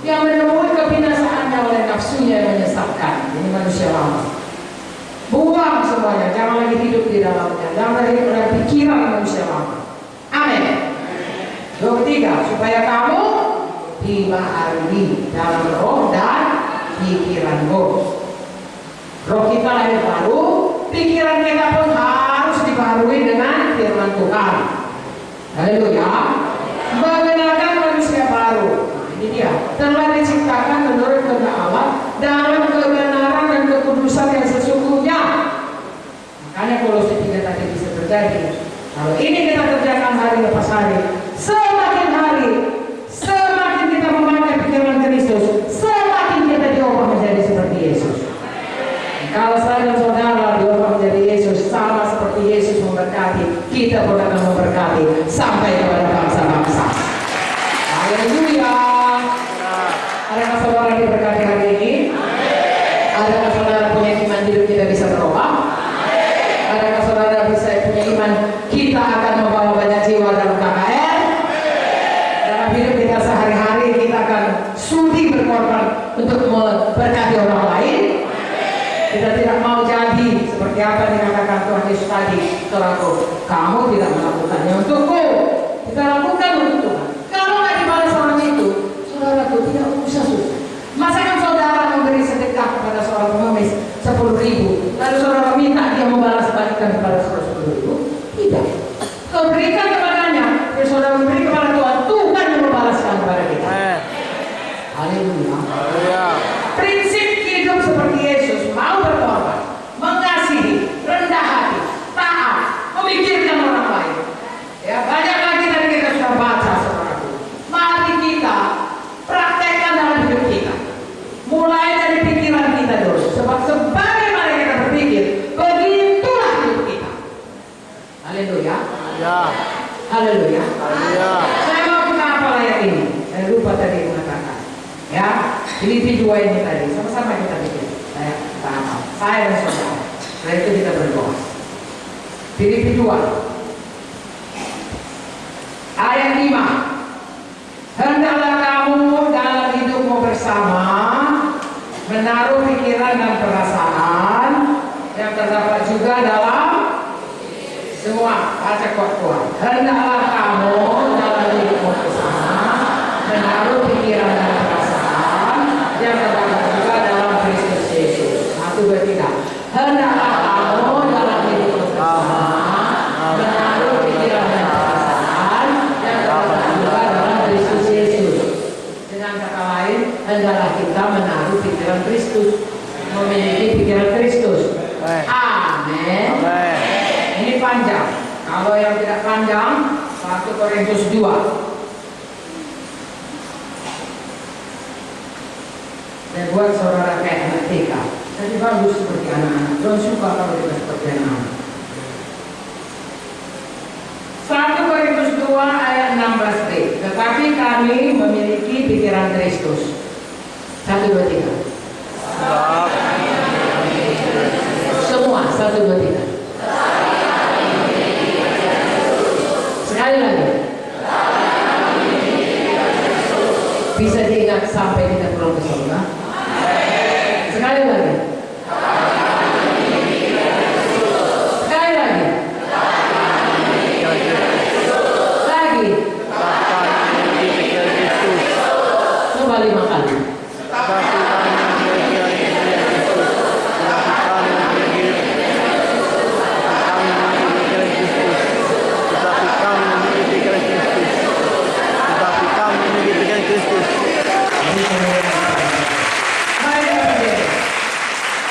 yang menemui kebinasaannya oleh nafsunya yang menyesatkan. Ini manusia lama. Buang semuanya, jangan lagi hidup di dalamnya. Jangan lagi berpikiran manusia lama. Amin. Yang ketiga, supaya kamu dibaharui dalam roh dan pikiranmu. Roh kita lahir baru, pikiran kita pun harus dibaharui dengan firman Tuhan. Haleluya. Mengenalkan manusia baru. Ini dia, telah diciptakan menurut kehendak Allah dalam kebenaran dan kekudusan yang sesungguhnya. Makanya Kolose 3 tadi bisa terjadi. Kalau ini kita kerjakan hari lepas hari, semakin hari, semakin kita memakai pikiran Kristus, semakin kita diubah menjadi seperti Yesus. Kalau saya dan saudara diubah menjadi Yesus, sama seperti Yesus memberkati, kita pun akan memberkati sampai kepada bangsa-bangsa. Haleluya. Adakah saudara diberkati hari ini? Adakah saudara punya iman hidup kita bisa berubah? Adakah saudara bisa punya iman kita akan membawa banyak jiwa dalam KKR? Dalam hidup kita sehari-hari kita akan sudi berkorban untuk memberkati orang lain. Kita tidak mau jadi seperti apa yang dikatakan Tuhan Yesus tadi, saudaraku, kamu tidak melakukannya untukku, kita lakukan untuk Tuhan. Kalau nggak Tidak. Kau berikan kepadanya, ya saudara memberi kepada Tuhan, Tuhan yang membalaskan kepada kita. Haleluya. Haleluya. Prinsip hidup seperti Yesus, mau berkorban, mengasihi, rendah hati, taat, memikirkan orang lain. Ya, banyak lagi tadi kita sudah baca, saudaraku. Mari kita praktekkan dalam hidup kita. Mulai dari pikiran kita dulu. Sebab sebagaimana kita berpikir, begitulah hidup kita. Haleluya. Ya. Haleluya. Haleluya. Saya mau kita apa ayat ini? Saya lupa tadi mengatakan. Ya, Filipi 2 ini tadi. Sama-sama kita bikin. Saya dan saudara. Setelah itu kita berdoa. Filipi 2 ayat 5. Hendaklah kamu dalam hidupmu bersama menaruh pikiran dan perasaan yang terdapat juga dalam semua. Baca kuat-kuat. Hendaklah kamu dalam hidupmu bersama menaruh pikiran dan perasaan yang terdapat juga dalam Kristus Yesus. 1, 2, 3. Hendaklah kamu dalam hidupmu bersama menaruh pikiran dan perasaan yang terdapat juga dalam Kristus Yesus. Dengan kata lain, hendaklah kita menaruh pikiran Kristus, memiliki pikiran Kristus. Amin. Amin. Ini panjang. Kalau yang tidak panjang, 1 Korintus 2. Saya buat saudara kayak anak TK. Jadi bagus seperti anak-anak. Jangan suka kalau kita seperti anak-anak. 1 Korintus 2 ayat 16b. Tetapi kami memiliki pikiran Kristus. 1, 2, 3. Semua 1, 2, 3. Sekali lagi. Bisa diingat sampai kita pulang ke surga. Sekali lagi. Sekali lagi. Lagi. Coba 5 kali.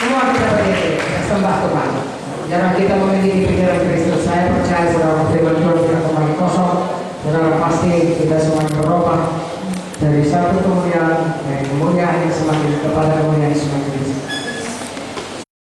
Semua kita berdiri, kita sembah Tuhan. Jangan kita memiliki pikiran